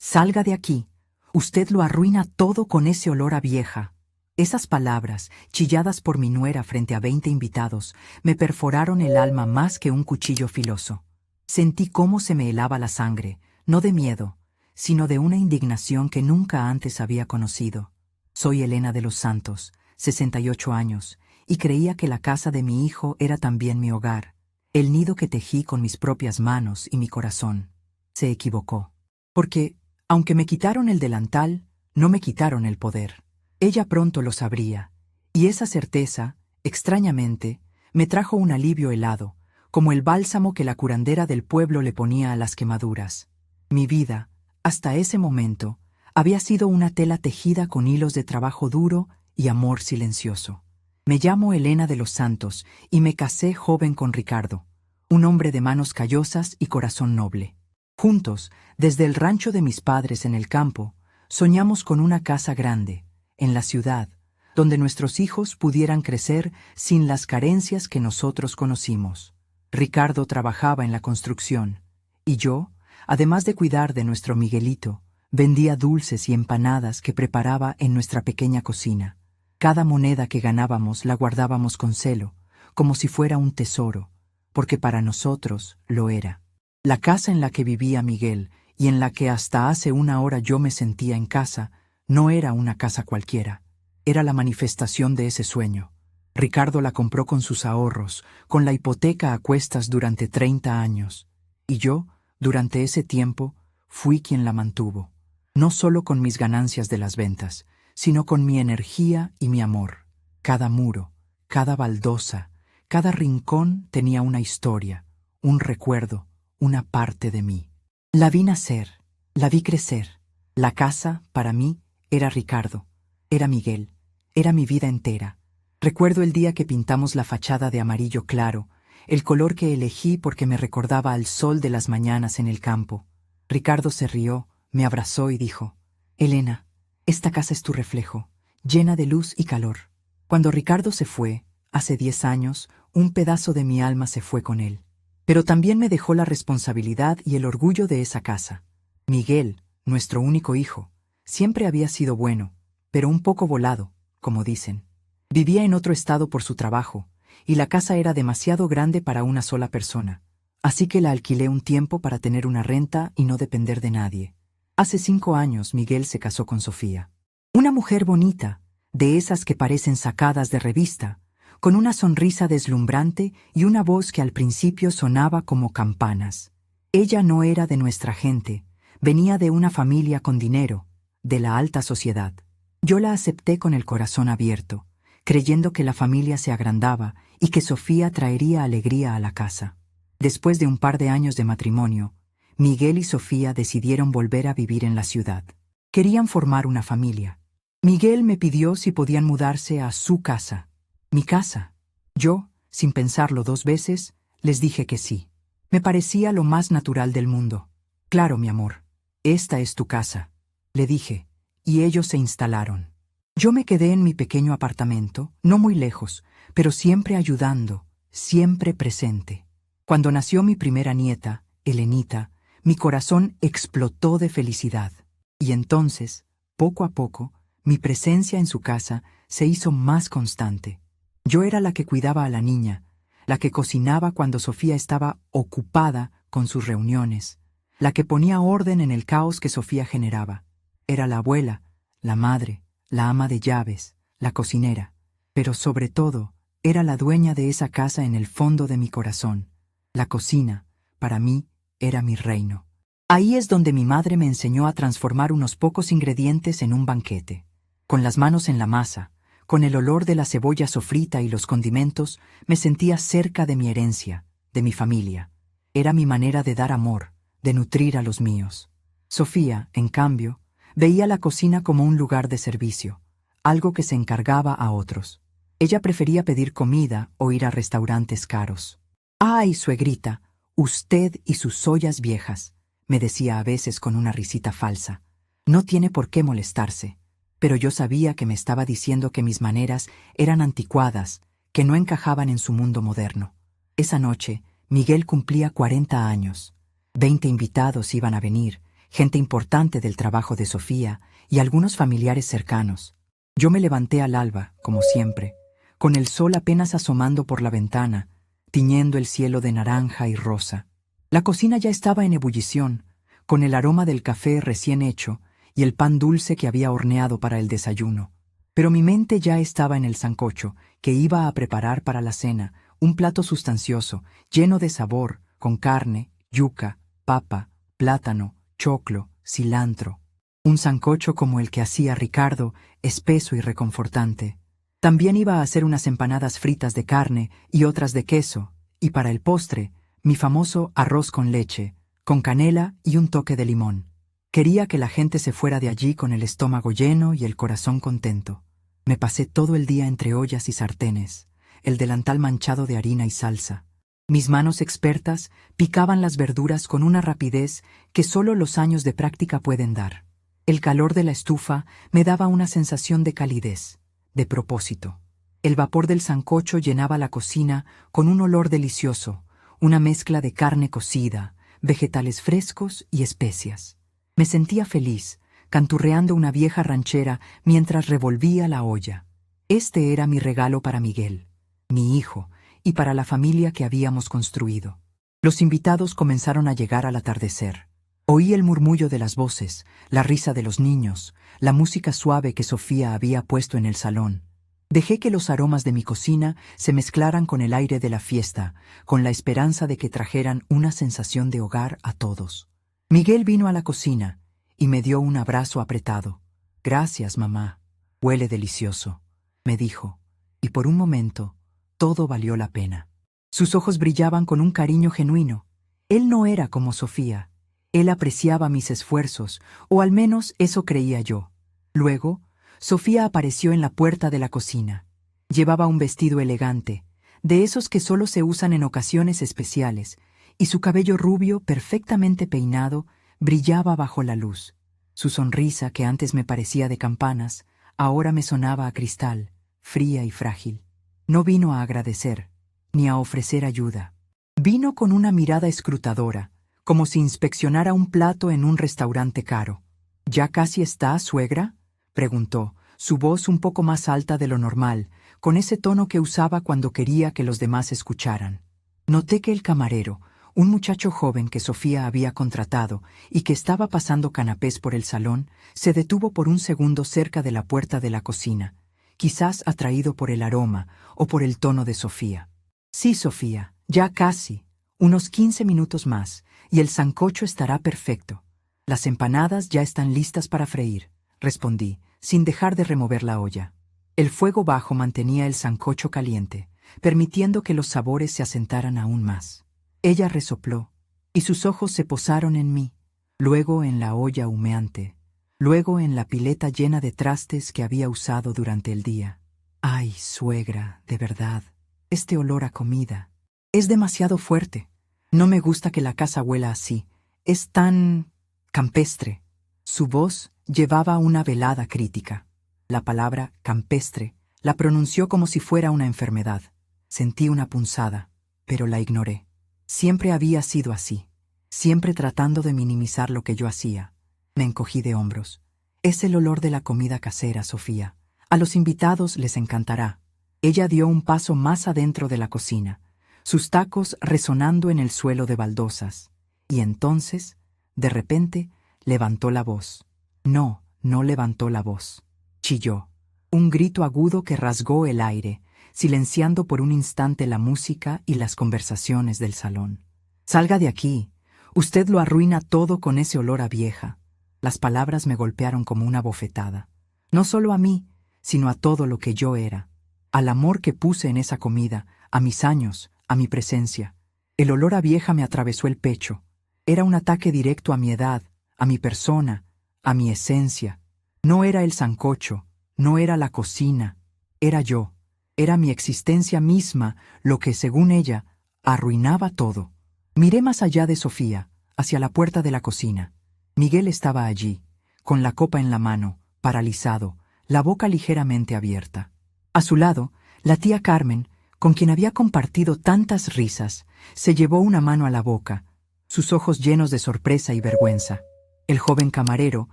Salga de aquí. Usted lo arruina todo con ese olor a vieja. Esas palabras, chilladas por mi nuera frente a 20 invitados, me perforaron el alma más que un cuchillo filoso. Sentí cómo se me helaba la sangre, no de miedo, sino de una indignación que nunca antes había conocido. Soy Elena de los Santos, 68 años, y creía que la casa de mi hijo era también mi hogar, el nido que tejí con mis propias manos y mi corazón. Se equivocó. Porque, aunque me quitaron el delantal, no me quitaron el poder. Ella pronto lo sabría, y esa certeza, extrañamente, me trajo un alivio helado, como el bálsamo que la curandera del pueblo le ponía a las quemaduras. Mi vida, hasta ese momento, había sido una tela tejida con hilos de trabajo duro y amor silencioso. Me llamo Elena de los Santos y me casé joven con Ricardo, un hombre de manos callosas y corazón noble. Juntos, desde el rancho de mis padres en el campo, soñamos con una casa grande, en la ciudad, donde nuestros hijos pudieran crecer sin las carencias que nosotros conocimos. Ricardo trabajaba en la construcción, y yo, además de cuidar de nuestro Miguelito, vendía dulces y empanadas que preparaba en nuestra pequeña cocina. Cada moneda que ganábamos la guardábamos con celo, como si fuera un tesoro, porque para nosotros lo era. La casa en la que vivía Miguel y en la que hasta hace una hora yo me sentía en casa, no era una casa cualquiera. Era la manifestación de ese sueño. Ricardo la compró con sus ahorros, con la hipoteca a cuestas durante 30 años. Y yo, durante ese tiempo, fui quien la mantuvo. No solo con mis ganancias de las ventas, sino con mi energía y mi amor. Cada muro, cada baldosa, cada rincón tenía una historia, un recuerdo, una parte de mí. La vi nacer, la vi crecer. La casa, para mí, era Ricardo, era Miguel, era mi vida entera. Recuerdo el día que pintamos la fachada de amarillo claro, el color que elegí porque me recordaba al sol de las mañanas en el campo. Ricardo se rió, me abrazó y dijo: «Elena, esta casa es tu reflejo, llena de luz y calor». Cuando Ricardo se fue, hace 10 años, un pedazo de mi alma se fue con él. Pero también me dejó la responsabilidad y el orgullo de esa casa. Miguel, nuestro único hijo, siempre había sido bueno, pero un poco volado, como dicen. Vivía en otro estado por su trabajo, y la casa era demasiado grande para una sola persona. Así que la alquilé un tiempo para tener una renta y no depender de nadie. Hace 5 años Miguel se casó con Sofía. Una mujer bonita, de esas que parecen sacadas de revista, con una sonrisa deslumbrante y una voz que al principio sonaba como campanas. Ella no era de nuestra gente, venía de una familia con dinero, de la alta sociedad. Yo la acepté con el corazón abierto, creyendo que la familia se agrandaba y que Sofía traería alegría a la casa. Después de un par de años de matrimonio, Miguel y Sofía decidieron volver a vivir en la ciudad. Querían formar una familia. Miguel me pidió si podían mudarse a su casa, mi casa. Yo, sin pensarlo 2 veces, les dije que sí. Me parecía lo más natural del mundo. «Claro, mi amor, esta es tu casa», le dije, y ellos se instalaron. Yo me quedé en mi pequeño apartamento, no muy lejos, pero siempre ayudando, siempre presente. Cuando nació mi primera nieta, Elenita, mi corazón explotó de felicidad. Y entonces, poco a poco, mi presencia en su casa se hizo más constante. Yo era la que cuidaba a la niña, la que cocinaba cuando Sofía estaba ocupada con sus reuniones, la que ponía orden en el caos que Sofía generaba. Era la abuela, la madre, la ama de llaves, la cocinera, pero sobre todo, era la dueña de esa casa en el fondo de mi corazón. La cocina, para mí, era mi reino. Ahí es donde mi madre me enseñó a transformar unos pocos ingredientes en un banquete. Con las manos en la masa, con el olor de la cebolla sofrita y los condimentos, me sentía cerca de mi herencia, de mi familia. Era mi manera de dar amor, de nutrir a los míos. Sofía, en cambio, veía la cocina como un lugar de servicio, algo que se encargaba a otros. Ella prefería pedir comida o ir a restaurantes caros. «Ay, suegrita, usted y sus ollas viejas», me decía a veces con una risita falsa. No tiene por qué molestarse. Pero yo sabía que me estaba diciendo que mis maneras eran anticuadas, que no encajaban en su mundo moderno. Esa noche, Miguel cumplía 40 años. 20 invitados iban a venir, gente importante del trabajo de Sofía y algunos familiares cercanos. Yo me levanté al alba, como siempre, con el sol apenas asomando por la ventana, tiñendo el cielo de naranja y rosa. La cocina ya estaba en ebullición, con el aroma del café recién hecho y el pan dulce que había horneado para el desayuno. Pero mi mente ya estaba en el sancocho, que iba a preparar para la cena, un plato sustancioso, lleno de sabor, con carne, yuca, papa, plátano, choclo, cilantro. Un sancocho como el que hacía Ricardo, espeso y reconfortante. También iba a hacer unas empanadas fritas de carne y otras de queso, y para el postre, mi famoso arroz con leche, con canela y un toque de limón. Quería que la gente se fuera de allí con el estómago lleno y el corazón contento. Me pasé todo el día entre ollas y sartenes, el delantal manchado de harina y salsa. Mis manos expertas picaban las verduras con una rapidez que solo los años de práctica pueden dar. El calor de la estufa me daba una sensación de calidez, de propósito. El vapor del sancocho llenaba la cocina con un olor delicioso, una mezcla de carne cocida, vegetales frescos y especias. Me sentía feliz, canturreando una vieja ranchera mientras revolvía la olla. Este era mi regalo para Miguel, mi hijo, y para la familia que habíamos construido. Los invitados comenzaron a llegar al atardecer. Oí el murmullo de las voces, la risa de los niños, la música suave que Sofía había puesto en el salón. Dejé que los aromas de mi cocina se mezclaran con el aire de la fiesta, con la esperanza de que trajeran una sensación de hogar a todos. Miguel vino a la cocina y me dio un abrazo apretado. «Gracias, mamá. Huele delicioso», me dijo, y por un momento todo valió la pena. Sus ojos brillaban con un cariño genuino. Él no era como Sofía. Él apreciaba mis esfuerzos, o al menos eso creía yo. Luego, Sofía apareció en la puerta de la cocina. Llevaba un vestido elegante, de esos que solo se usan en ocasiones especiales, y su cabello rubio, perfectamente peinado, brillaba bajo la luz. Su sonrisa, que antes me parecía de campanas, ahora me sonaba a cristal, fría y frágil. No vino a agradecer, ni a ofrecer ayuda. Vino con una mirada escrutadora, como si inspeccionara un plato en un restaurante caro. «¿Ya casi está, suegra?», preguntó, su voz un poco más alta de lo normal, con ese tono que usaba cuando quería que los demás escucharan. Noté que el camarero, un muchacho joven que Sofía había contratado y que estaba pasando canapés por el salón, se detuvo por un segundo cerca de la puerta de la cocina, quizás atraído por el aroma o por el tono de Sofía. «Sí, Sofía, ya casi. Unos 15 minutos más, y el sancocho estará perfecto. Las empanadas ya están listas para freír», respondí, sin dejar de remover la olla. El fuego bajo mantenía el sancocho caliente, permitiendo que los sabores se asentaran aún más. Ella resopló, y sus ojos se posaron en mí, luego en la olla humeante, luego en la pileta llena de trastes que había usado durante el día. «Ay, suegra, de verdad, este olor a comida es demasiado fuerte. No me gusta que la casa huela así. Es tan campestre». Su voz llevaba una velada crítica. La palabra campestre la pronunció como si fuera una enfermedad. Sentí una punzada, pero la ignoré. Siempre había sido así, siempre tratando de minimizar lo que yo hacía. Me encogí de hombros. «Es el olor de la comida casera, Sofía. A los invitados les encantará». Ella dio un paso más adentro de la cocina, sus tacos resonando en el suelo de baldosas, y entonces, de repente, levantó la voz. No, no levantó la voz. Chilló. Un grito agudo que rasgó el aire, silenciando por un instante la música y las conversaciones del salón. «Salga de aquí. Usted lo arruina todo con ese olor a vieja». Las palabras me golpearon como una bofetada. No solo a mí, sino a todo lo que yo era. Al amor que puse en esa comida, a mis años, a mi presencia. El olor a vieja me atravesó el pecho. Era un ataque directo a mi edad, a mi persona, a mi esencia. No era el sancocho, no era la cocina, era yo. Era mi existencia misma lo que, según ella, arruinaba todo. Miré más allá de Sofía, hacia la puerta de la cocina. Miguel estaba allí, con la copa en la mano, paralizado, la boca ligeramente abierta. A su lado, la tía Carmen, con quien había compartido tantas risas, se llevó una mano a la boca, sus ojos llenos de sorpresa y vergüenza. El joven camarero,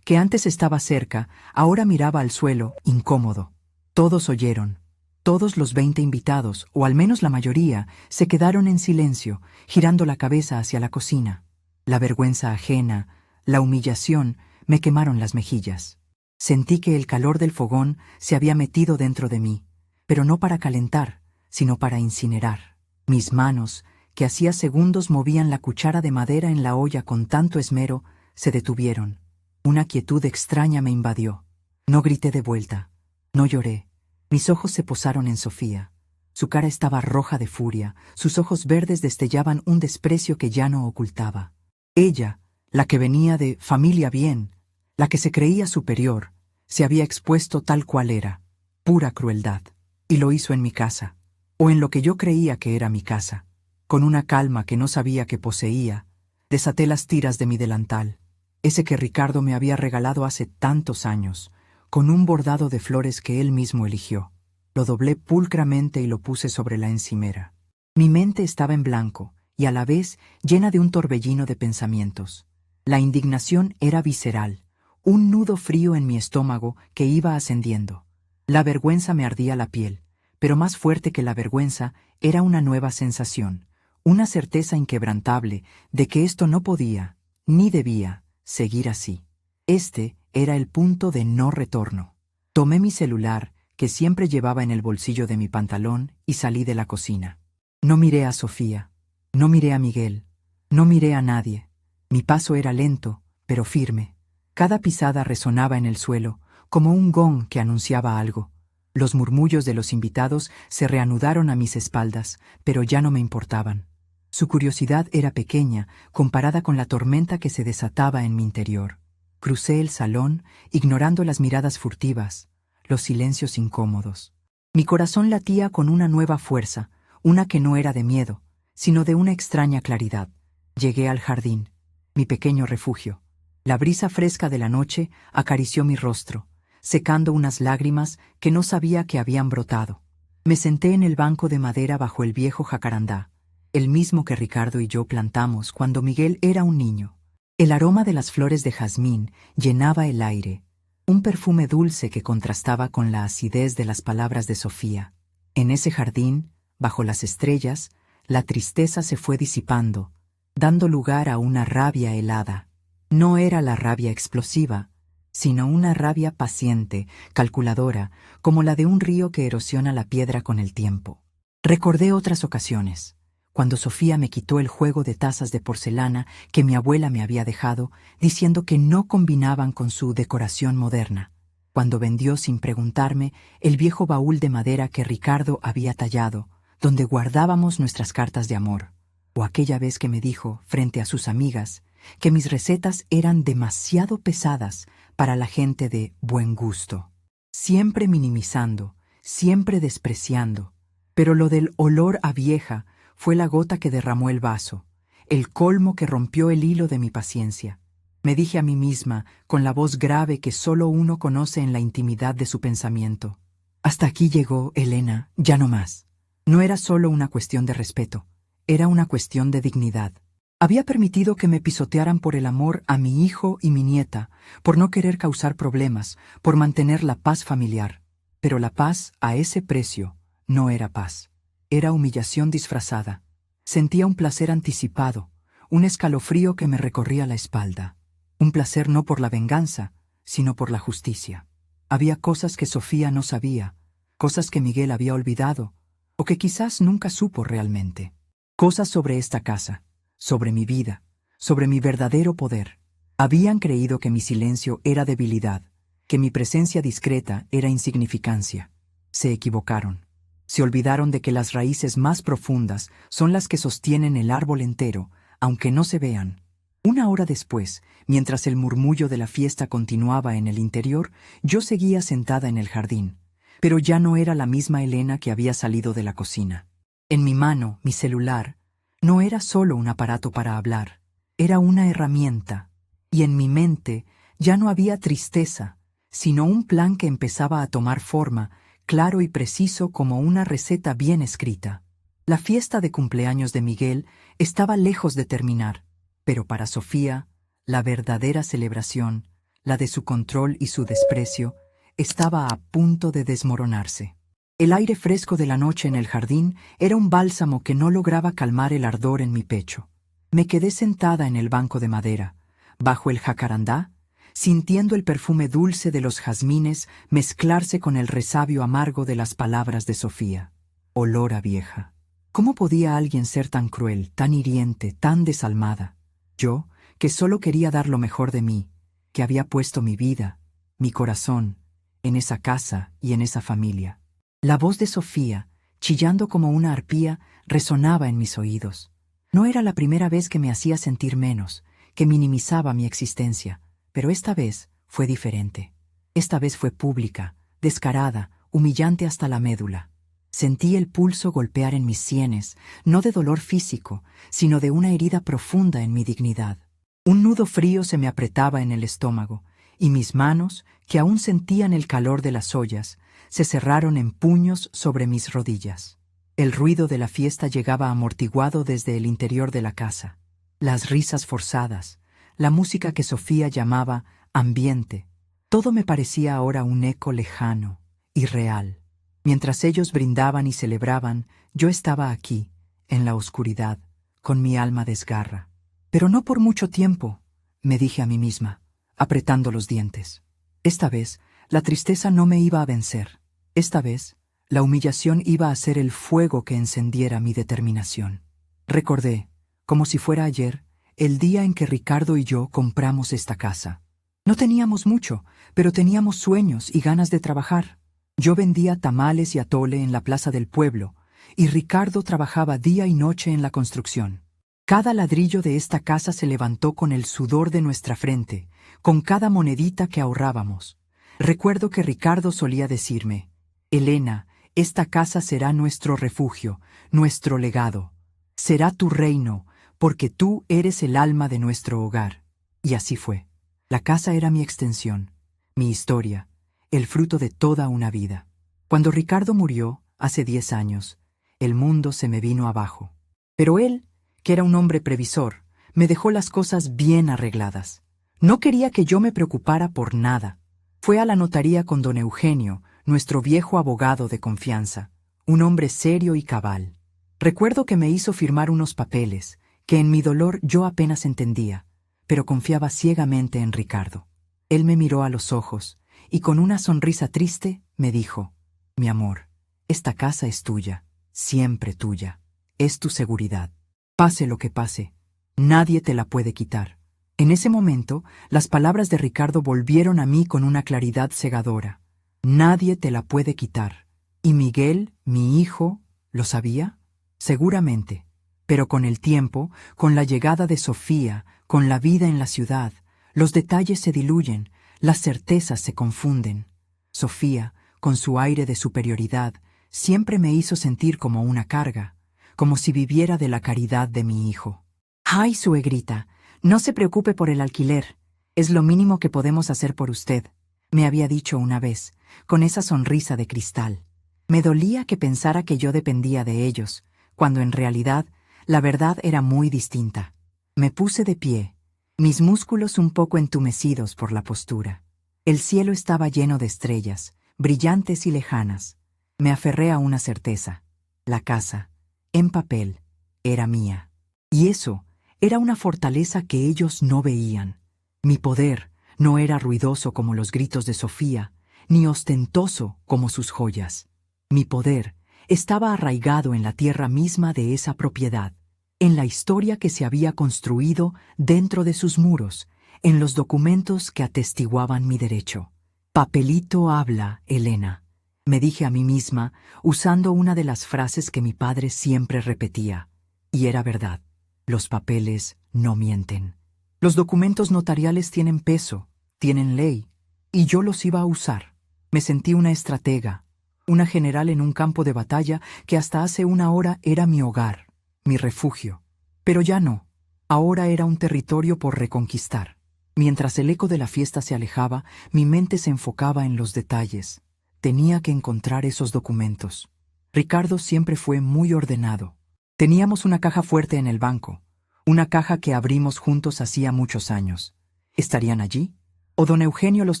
que antes estaba cerca, ahora miraba al suelo, incómodo. Todos oyeron. Todos los 20 invitados, o al menos la mayoría, se quedaron en silencio, girando la cabeza hacia la cocina. La vergüenza ajena, la humillación, me quemaron las mejillas. Sentí que el calor del fogón se había metido dentro de mí, pero no para calentar, sino para incinerar. Mis manos, que hacía segundos movían la cuchara de madera en la olla con tanto esmero, se detuvieron. Una quietud extraña me invadió. No grité de vuelta. No lloré. Mis ojos se posaron en Sofía. Su cara estaba roja de furia, sus ojos verdes destellaban un desprecio que ya no ocultaba. Ella, la que venía de familia bien, la que se creía superior, se había expuesto tal cual era, pura crueldad. Y lo hizo en mi casa, o en lo que yo creía que era mi casa. Con una calma que no sabía que poseía, desaté las tiras de mi delantal, ese que Ricardo me había regalado hace tantos años, con un bordado de flores que él mismo eligió. Lo doblé pulcramente y lo puse sobre la encimera. Mi mente estaba en blanco y a la vez llena de un torbellino de pensamientos. La indignación era visceral, un nudo frío en mi estómago que iba ascendiendo. La vergüenza me ardía la piel, pero más fuerte que la vergüenza era una nueva sensación, una certeza inquebrantable de que esto no podía, ni debía, seguir así. Este era el punto de no retorno. Tomé mi celular, que siempre llevaba en el bolsillo de mi pantalón, y salí de la cocina. No miré a Sofía, no miré a Miguel, no miré a nadie. Mi paso era lento, pero firme. Cada pisada resonaba en el suelo, como un gong que anunciaba algo. Los murmullos de los invitados se reanudaron a mis espaldas, pero ya no me importaban. Su curiosidad era pequeña comparada con la tormenta que se desataba en mi interior. Crucé el salón, ignorando las miradas furtivas, los silencios incómodos. Mi corazón latía con una nueva fuerza, una que no era de miedo, sino de una extraña claridad. Llegué al jardín, mi pequeño refugio. La brisa fresca de la noche acarició mi rostro, secando unas lágrimas que no sabía que habían brotado. Me senté en el banco de madera bajo el viejo jacarandá, el mismo que Ricardo y yo plantamos cuando Miguel era un niño. El aroma de las flores de jazmín llenaba el aire, un perfume dulce que contrastaba con la acidez de las palabras de Sofía. En ese jardín, bajo las estrellas, la tristeza se fue disipando, dando lugar a una rabia helada. No era la rabia explosiva, sino una rabia paciente, calculadora, como la de un río que erosiona la piedra con el tiempo. Recordé otras ocasiones, cuando Sofía me quitó el juego de tazas de porcelana que mi abuela me había dejado, diciendo que no combinaban con su decoración moderna. Cuando vendió sin preguntarme el viejo baúl de madera que Ricardo había tallado, donde guardábamos nuestras cartas de amor. O aquella vez que me dijo, frente a sus amigas, que mis recetas eran demasiado pesadas para la gente de buen gusto. Siempre minimizando, siempre despreciando. Pero lo del olor a vieja fue la gota que derramó el vaso, el colmo que rompió el hilo de mi paciencia. Me dije a mí misma, con la voz grave que solo uno conoce en la intimidad de su pensamiento: hasta aquí llegó, Elena, ya no más. No era solo una cuestión de respeto, era una cuestión de dignidad. Había permitido que me pisotearan por el amor a mi hijo y mi nieta, por no querer causar problemas, por mantener la paz familiar. Pero la paz, a ese precio, no era paz. Era humillación disfrazada. Sentía un placer anticipado, un escalofrío que me recorría la espalda. Un placer no por la venganza, sino por la justicia. Había cosas que Sofía no sabía, cosas que Miguel había olvidado, o que quizás nunca supo realmente. Cosas sobre esta casa, sobre mi vida, sobre mi verdadero poder. Habían creído que mi silencio era debilidad, que mi presencia discreta era insignificancia. Se equivocaron. Se olvidaron de que las raíces más profundas son las que sostienen el árbol entero, aunque no se vean. Una hora después, mientras el murmullo de la fiesta continuaba en el interior, yo seguía sentada en el jardín, pero ya no era la misma Elena que había salido de la cocina. En mi mano, mi celular, no era solo un aparato para hablar, era una herramienta, y en mi mente ya no había tristeza, sino un plan que empezaba a tomar forma, claro y preciso como una receta bien escrita. La fiesta de cumpleaños de Miguel estaba lejos de terminar, pero para Sofía, La verdadera celebración, la de su control y su desprecio, estaba a punto de desmoronarse. El aire fresco de la noche en el jardín era un bálsamo que no lograba calmar el ardor en mi pecho. Me quedé sentada en el banco de madera, bajo el jacarandá, sintiendo el perfume dulce de los jazmines mezclarse con el resabio amargo de las palabras de Sofía. Olor a vieja. ¿Cómo podía alguien ser tan cruel, tan hiriente, tan desalmada? Yo, que solo quería dar lo mejor de mí, que había puesto mi vida, mi corazón, en esa casa y en esa familia. La voz de Sofía, chillando como una arpía, resonaba en mis oídos. No era la primera vez que me hacía sentir menos, que minimizaba mi existencia, pero esta vez fue diferente. Esta vez fue pública, descarada, humillante hasta la médula. Sentí el pulso golpear en mis sienes, no de dolor físico, sino de una herida profunda en mi dignidad. Un nudo frío se me apretaba en el estómago, y mis manos, que aún sentían el calor de las ollas, se cerraron en puños sobre mis rodillas. El ruido de la fiesta llegaba amortiguado desde el interior de la casa. Las risas forzadas, la música que Sofía llamaba ambiente, todo me parecía ahora un eco lejano, irreal. Mientras ellos brindaban y celebraban, yo estaba aquí, en la oscuridad, con mi alma desgarra. Pero no por mucho tiempo, me dije a mí misma, apretando los dientes. Esta vez, la tristeza no me iba a vencer. Esta vez, la humillación iba a ser el fuego que encendiera mi determinación. Recordé, como si fuera ayer, el día en que Ricardo y yo compramos esta casa. No teníamos mucho, pero teníamos sueños y ganas de trabajar. Yo vendía tamales y atole en la plaza del pueblo, y Ricardo trabajaba día y noche en la construcción. Cada ladrillo de esta casa se levantó con el sudor de nuestra frente, con cada monedita que ahorrábamos. Recuerdo que Ricardo solía decirme, «Elena, esta casa será nuestro refugio, nuestro legado. Será tu reino, porque tú eres el alma de nuestro hogar». Y así fue. La casa era mi extensión, mi historia, el fruto de toda una vida. Cuando Ricardo murió, hace 10 años, el mundo se me vino abajo. Pero él, que era un hombre previsor, me dejó las cosas bien arregladas. No quería que yo me preocupara por nada. Fue a la notaría con don Eugenio, nuestro viejo abogado de confianza, un hombre serio y cabal. Recuerdo que me hizo firmar unos papeles, que en mi dolor yo apenas entendía, pero confiaba ciegamente en Ricardo. Él me miró a los ojos, y con una sonrisa triste me dijo, «Mi amor, esta casa es tuya, siempre tuya, es tu seguridad. Pase lo que pase, nadie te la puede quitar». En ese momento, las palabras de Ricardo volvieron a mí con una claridad cegadora. Nadie te la puede quitar. ¿Y Miguel, mi hijo, lo sabía? Seguramente. Pero con el tiempo, con la llegada de Sofía, con la vida en la ciudad, los detalles se diluyen, las certezas se confunden. Sofía, con su aire de superioridad, siempre me hizo sentir como una carga, como si viviera de la caridad de mi hijo. «Ay, suegrita, no se preocupe por el alquiler. Es lo mínimo que podemos hacer por usted», me había dicho una vez, con esa sonrisa de cristal. Me dolía que pensara que yo dependía de ellos, cuando en realidad la verdad era muy distinta. Me puse de pie, mis músculos un poco entumecidos por la postura. El cielo estaba lleno de estrellas, brillantes y lejanas. Me aferré a una certeza. La casa, en papel, era mía. Y eso era una fortaleza que ellos no veían. Mi poder no era ruidoso como los gritos de Sofía, ni ostentoso como sus joyas. Mi poder estaba arraigado en la tierra misma de esa propiedad, en la historia que se había construido dentro de sus muros, en los documentos que atestiguaban mi derecho. «Papelito habla, Elena», me dije a mí misma, usando una de las frases que mi padre siempre repetía. Y era verdad. Los papeles no mienten. Los documentos notariales tienen peso, tienen ley, y yo los iba a usar. Me sentí una estratega, una general en un campo de batalla que hasta hace una hora era mi hogar, mi refugio. Pero ya no. Ahora era un territorio por reconquistar. Mientras el eco de la fiesta se alejaba, mi mente se enfocaba en los detalles. Tenía que encontrar esos documentos. Ricardo siempre fue muy ordenado. Teníamos una caja fuerte en el banco, una caja que abrimos juntos hacía muchos años. ¿Estarían allí? ¿O don Eugenio los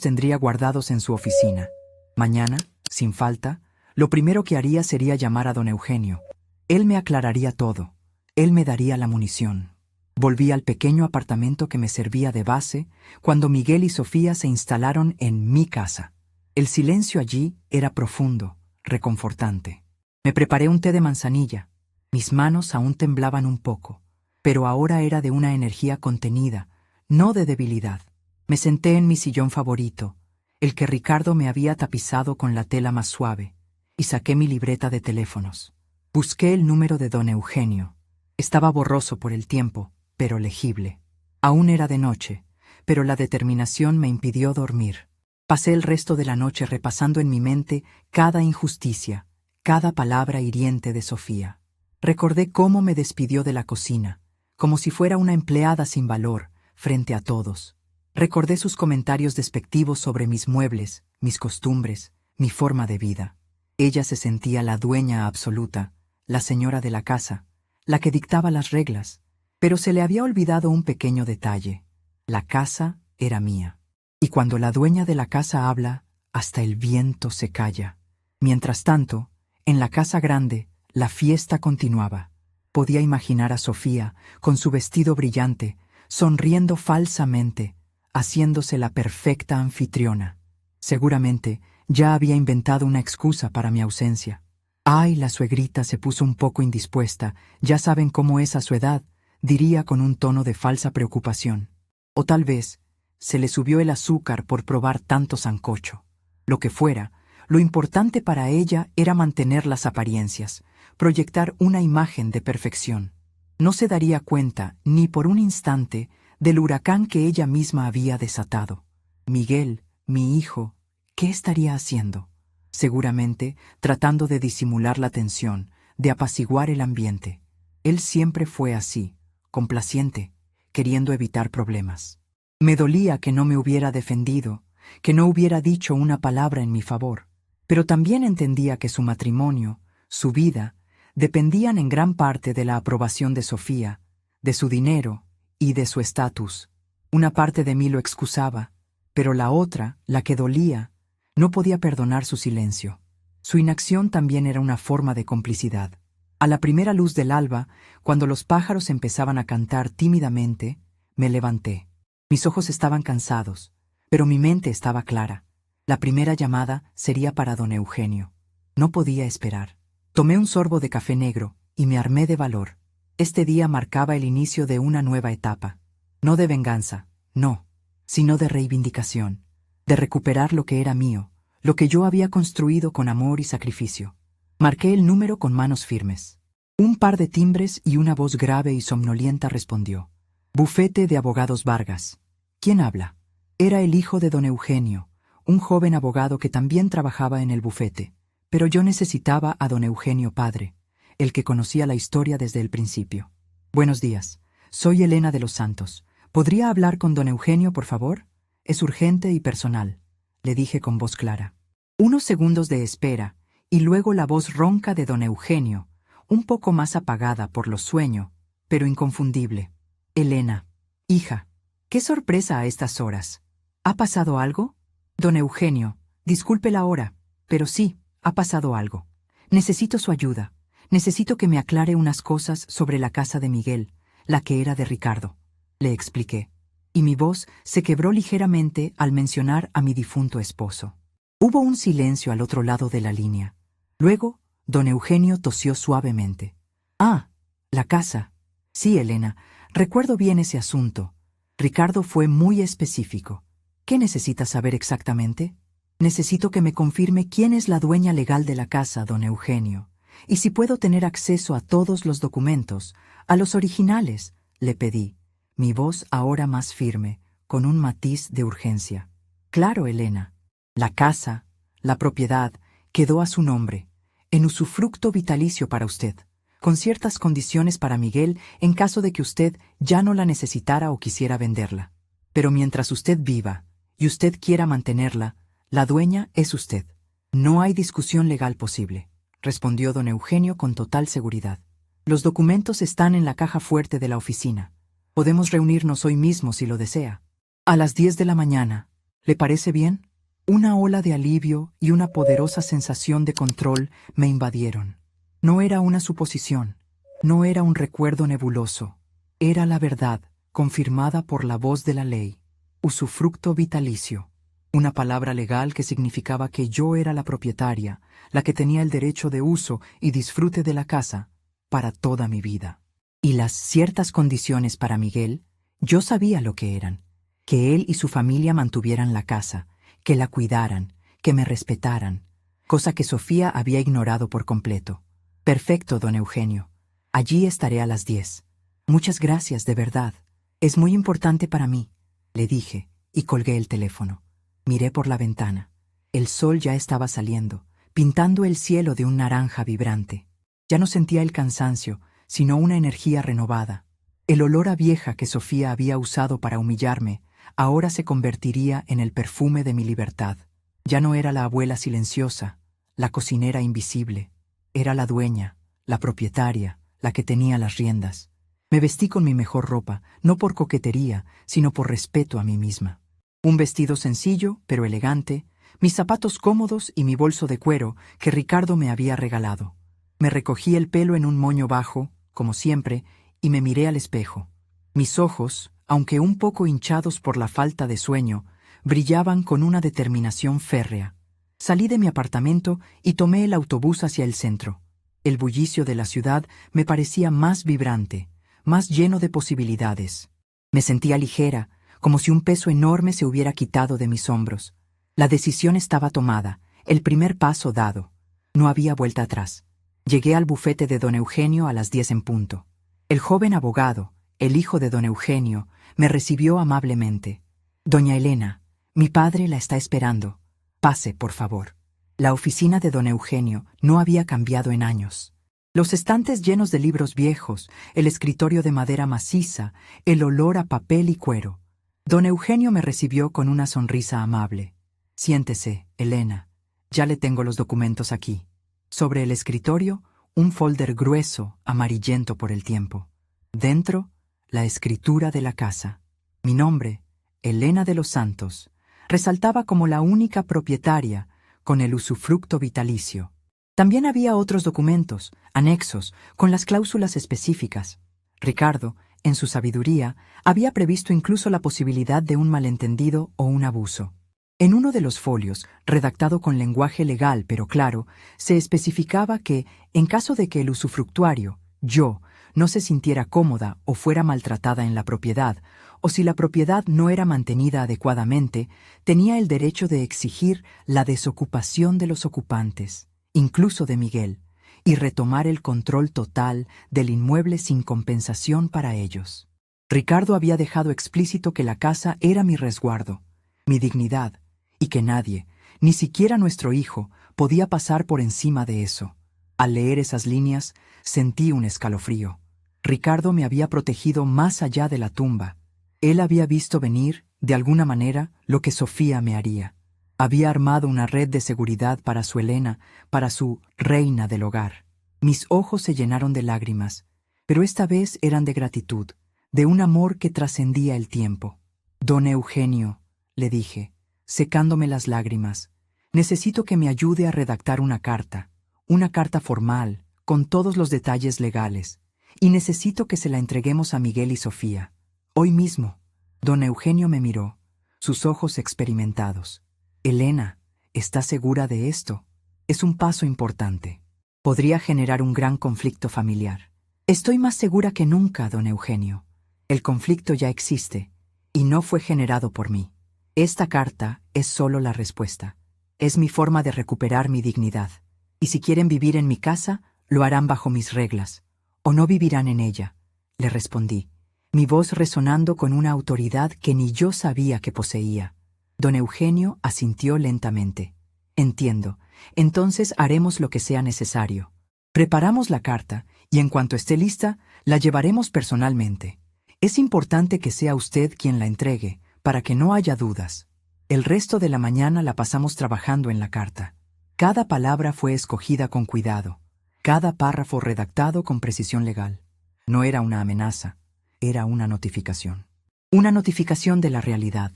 tendría guardados en su oficina? Mañana, sin falta, lo primero que haría sería llamar a don Eugenio. Él me aclararía todo. Él me daría la munición. Volví al pequeño apartamento que me servía de base cuando Miguel y Sofía se instalaron en mi casa. El silencio allí era profundo, reconfortante. Me preparé un té de manzanilla. Mis manos aún temblaban un poco, pero ahora era de una energía contenida, no de debilidad. Me senté en mi sillón favorito, el que Ricardo me había tapizado con la tela más suave, y saqué mi libreta de teléfonos. Busqué el número de don Eugenio. Estaba borroso por el tiempo, pero legible. Aún era de noche, pero la determinación me impidió dormir. Pasé el resto de la noche repasando en mi mente cada injusticia, cada palabra hiriente de Sofía. Recordé cómo me despidió de la cocina, como si fuera una empleada sin valor, frente a todos. Recordé sus comentarios despectivos sobre mis muebles, mis costumbres, mi forma de vida. Ella se sentía la dueña absoluta, la señora de la casa, la que dictaba las reglas, pero se le había olvidado un pequeño detalle. La casa era mía. Y cuando la dueña de la casa habla, hasta el viento se calla. Mientras tanto, en la casa grande, la fiesta continuaba. Podía imaginar a Sofía, con su vestido brillante, sonriendo falsamente, haciéndose la perfecta anfitriona. Seguramente ya había inventado una excusa para mi ausencia. Ay, la suegrita se puso un poco indispuesta, ya saben cómo es a su edad, diría con un tono de falsa preocupación. O tal vez se le subió el azúcar por probar tanto sancocho. Lo que fuera, lo importante para ella era mantener las apariencias, proyectar una imagen de perfección. No se daría cuenta, ni por un instante, del huracán que ella misma había desatado. Miguel, mi hijo, ¿qué estaría haciendo? Seguramente tratando de disimular la tensión, de apaciguar el ambiente. Él siempre fue así, complaciente, queriendo evitar problemas. Me dolía que no me hubiera defendido, que no hubiera dicho una palabra en mi favor, pero también entendía que su matrimonio, su vida, dependían en gran parte de la aprobación de Sofía, de su dinero y de su estatus. Una parte de mí lo excusaba, pero la otra, la que dolía, no podía perdonar su silencio. Su inacción también era una forma de complicidad. A la primera luz del alba, cuando los pájaros empezaban a cantar tímidamente, me levanté. Mis ojos estaban cansados, pero mi mente estaba clara. La primera llamada sería para don Eugenio. No podía esperar. Tomé un sorbo de café negro y me armé de valor. Este día marcaba el inicio de una nueva etapa. No de venganza, no, sino de reivindicación, de recuperar lo que era mío, lo que yo había construido con amor y sacrificio. Marqué el número con manos firmes. Un par de timbres y una voz grave y somnolienta respondió. Bufete de Abogados Vargas. ¿Quién habla? Era el hijo de don Eugenio, un joven abogado que también trabajaba en el bufete, pero yo necesitaba a don Eugenio padre, el que conocía la historia desde el principio. Buenos días, soy Elena de los Santos. ¿Podría hablar con don Eugenio, por favor? Es urgente y personal, le dije con voz clara. Unos segundos de espera, y luego la voz ronca de don Eugenio, un poco más apagada por los sueños, pero inconfundible. Elena, hija, qué sorpresa a estas horas. ¿Ha pasado algo? Don Eugenio, disculpe la hora, pero sí, ha pasado algo. Necesito su ayuda. Necesito que me aclare unas cosas sobre la casa de Miguel, la que era de Ricardo. Le expliqué, y mi voz se quebró ligeramente al mencionar a mi difunto esposo. Hubo un silencio al otro lado de la línea. Luego, don Eugenio tosió suavemente. Ah, la casa. Sí, Elena, recuerdo bien ese asunto. Ricardo fue muy específico. ¿Qué necesita saber exactamente? Necesito que me confirme quién es la dueña legal de la casa, don Eugenio, y si puedo tener acceso a todos los documentos, a los originales, le pedí, mi voz ahora más firme, con un matiz de urgencia. Claro, Elena. La casa, la propiedad, quedó a su nombre, en usufructo vitalicio para usted, con ciertas condiciones para Miguel en caso de que usted ya no la necesitara o quisiera venderla. Pero mientras usted viva y usted quiera mantenerla, la dueña es usted. No hay discusión legal posible, respondió don Eugenio con total seguridad. Los documentos están en la caja fuerte de la oficina. Podemos reunirnos hoy mismo si lo desea. A las 10 de la mañana. ¿Le parece bien? Una ola de alivio y una poderosa sensación de control me invadieron. No era una suposición, no era un recuerdo nebuloso, era la verdad, confirmada por la voz de la ley. Usufructo vitalicio. Una palabra legal que significaba que yo era la propietaria, la que tenía el derecho de uso y disfrute de la casa para toda mi vida. Y las ciertas condiciones para Miguel, yo sabía lo que eran: que él y su familia mantuvieran la casa, que la cuidaran, que me respetaran, cosa que Sofía había ignorado por completo. Perfecto, don Eugenio. Allí estaré a las 10. Muchas gracias, de verdad. Es muy importante para mí, le dije, y colgué el teléfono. Miré por la ventana. El sol ya estaba saliendo, pintando el cielo de un naranja vibrante. Ya no sentía el cansancio, sino una energía renovada. El olor a vieja que Sofía había usado para humillarme ahora se convertiría en el perfume de mi libertad. Ya no era la abuela silenciosa, la cocinera invisible. Era la dueña, la propietaria, la que tenía las riendas. Me vestí con mi mejor ropa, no por coquetería, sino por respeto a mí misma. Un vestido sencillo, pero elegante, mis zapatos cómodos y mi bolso de cuero que Ricardo me había regalado. Me recogí el pelo en un moño bajo, como siempre, y me miré al espejo. Mis ojos, aunque un poco hinchados por la falta de sueño, brillaban con una determinación férrea. Salí de mi apartamento y tomé el autobús hacia el centro. El bullicio de la ciudad me parecía más vibrante, más lleno de posibilidades. Me sentía ligera, como si un peso enorme se hubiera quitado de mis hombros. La decisión estaba tomada, el primer paso dado. No había vuelta atrás. Llegué al bufete de don Eugenio a las 10 en punto. El joven abogado, el hijo de don Eugenio, me recibió amablemente. Doña Elena, mi padre la está esperando. Pase, por favor. La oficina de don Eugenio no había cambiado en años. Los estantes llenos de libros viejos, el escritorio de madera maciza, el olor a papel y cuero. Don Eugenio me recibió con una sonrisa amable. Siéntese, Elena. Ya le tengo los documentos aquí. Sobre el escritorio, un folder grueso, amarillento por el tiempo. Dentro, la escritura de la casa. Mi nombre, Elena de los Santos, resaltaba como la única propietaria, con el usufructo vitalicio. También había otros documentos, anexos, con las cláusulas específicas. Ricardo, en su sabiduría, había previsto incluso la posibilidad de un malentendido o un abuso. En uno de los folios, redactado con lenguaje legal pero claro, se especificaba que, en caso de que el usufructuario, yo, no se sintiera cómoda o fuera maltratada en la propiedad, o si la propiedad no era mantenida adecuadamente, tenía el derecho de exigir la desocupación de los ocupantes, incluso de Miguel, y retomar el control total del inmueble sin compensación para ellos. Ricardo había dejado explícito que la casa era mi resguardo, mi dignidad, y que nadie, ni siquiera nuestro hijo, podía pasar por encima de eso. Al leer esas líneas, sentí un escalofrío. Ricardo me había protegido más allá de la tumba. Él había visto venir, de alguna manera, lo que Sofía me haría. Había armado una red de seguridad para su Elena, para su reina del hogar. Mis ojos se llenaron de lágrimas, pero esta vez eran de gratitud, de un amor que trascendía el tiempo. Don Eugenio, le dije, secándome las lágrimas, necesito que me ayude a redactar una carta formal, con todos los detalles legales, y necesito que se la entreguemos a Miguel y Sofía. Hoy mismo. Don Eugenio me miró, sus ojos experimentados. Elena, ¿estás segura de esto? Es un paso importante. Podría generar un gran conflicto familiar. Estoy más segura que nunca, don Eugenio. El conflicto ya existe, y no fue generado por mí. Esta carta es solo la respuesta. Es mi forma de recuperar mi dignidad. Y si quieren vivir en mi casa, lo harán bajo mis reglas, o no vivirán en ella, le respondí, mi voz resonando con una autoridad que ni yo sabía que poseía. Don Eugenio asintió lentamente. Entiendo, entonces haremos lo que sea necesario. Preparamos la carta, y en cuanto esté lista, la llevaremos personalmente. Es importante que sea usted quien la entregue, para que no haya dudas. El resto de la mañana la pasamos trabajando en la carta. Cada palabra fue escogida con cuidado, cada párrafo redactado con precisión legal. No era una amenaza, era una notificación. Una notificación de la realidad.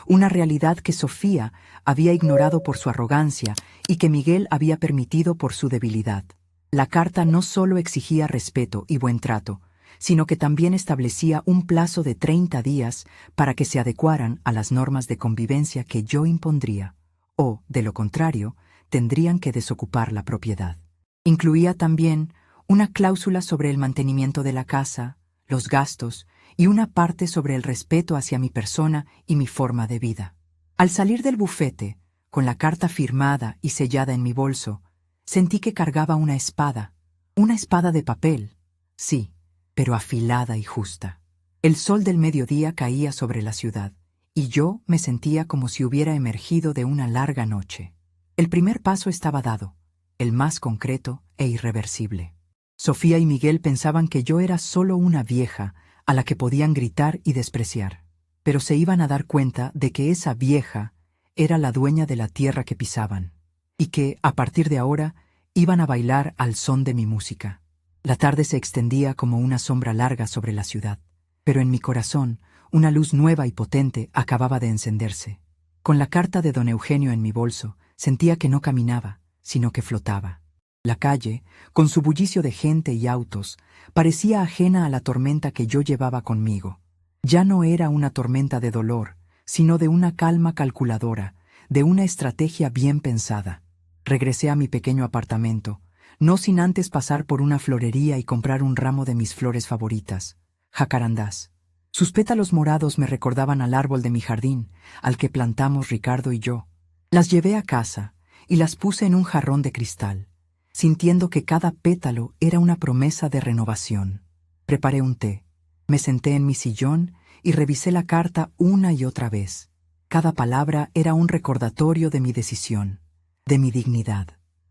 Una realidad que Sofía había ignorado por su arrogancia y que Miguel había permitido por su debilidad. La carta no solo exigía respeto y buen trato, sino que también establecía un plazo de 30 días para que se adecuaran a las normas de convivencia que yo impondría, o, de lo contrario, tendrían que desocupar la propiedad. Incluía también una cláusula sobre el mantenimiento de la casa, los gastos y una parte sobre el respeto hacia mi persona y mi forma de vida. Al salir del bufete, con la carta firmada y sellada en mi bolso, sentí que cargaba una espada de papel, sí, pero afilada y justa. El sol del mediodía caía sobre la ciudad, y yo me sentía como si hubiera emergido de una larga noche. El primer paso estaba dado, el más concreto e irreversible. Sofía y Miguel pensaban que yo era solo una vieja a la que podían gritar y despreciar, pero se iban a dar cuenta de que esa vieja era la dueña de la tierra que pisaban, y que, a partir de ahora, iban a bailar al son de mi música. La tarde se extendía como una sombra larga sobre la ciudad, pero en mi corazón una luz nueva y potente acababa de encenderse. Con la carta de don Eugenio en mi bolso, sentía que no caminaba, sino que flotaba. La calle, con su bullicio de gente y autos, parecía ajena a la tormenta que yo llevaba conmigo. Ya no era una tormenta de dolor, sino de una calma calculadora, de una estrategia bien pensada. Regresé a mi pequeño apartamento, no sin antes pasar por una florería y comprar un ramo de mis flores favoritas, jacarandás. Sus pétalos morados me recordaban al árbol de mi jardín, al que plantamos Ricardo y yo. Las llevé a casa y las puse en un jarrón de cristal, sintiendo que cada pétalo era una promesa de renovación. Preparé un té, me senté en mi sillón y revisé la carta una y otra vez. Cada palabra era un recordatorio de mi decisión, de mi dignidad.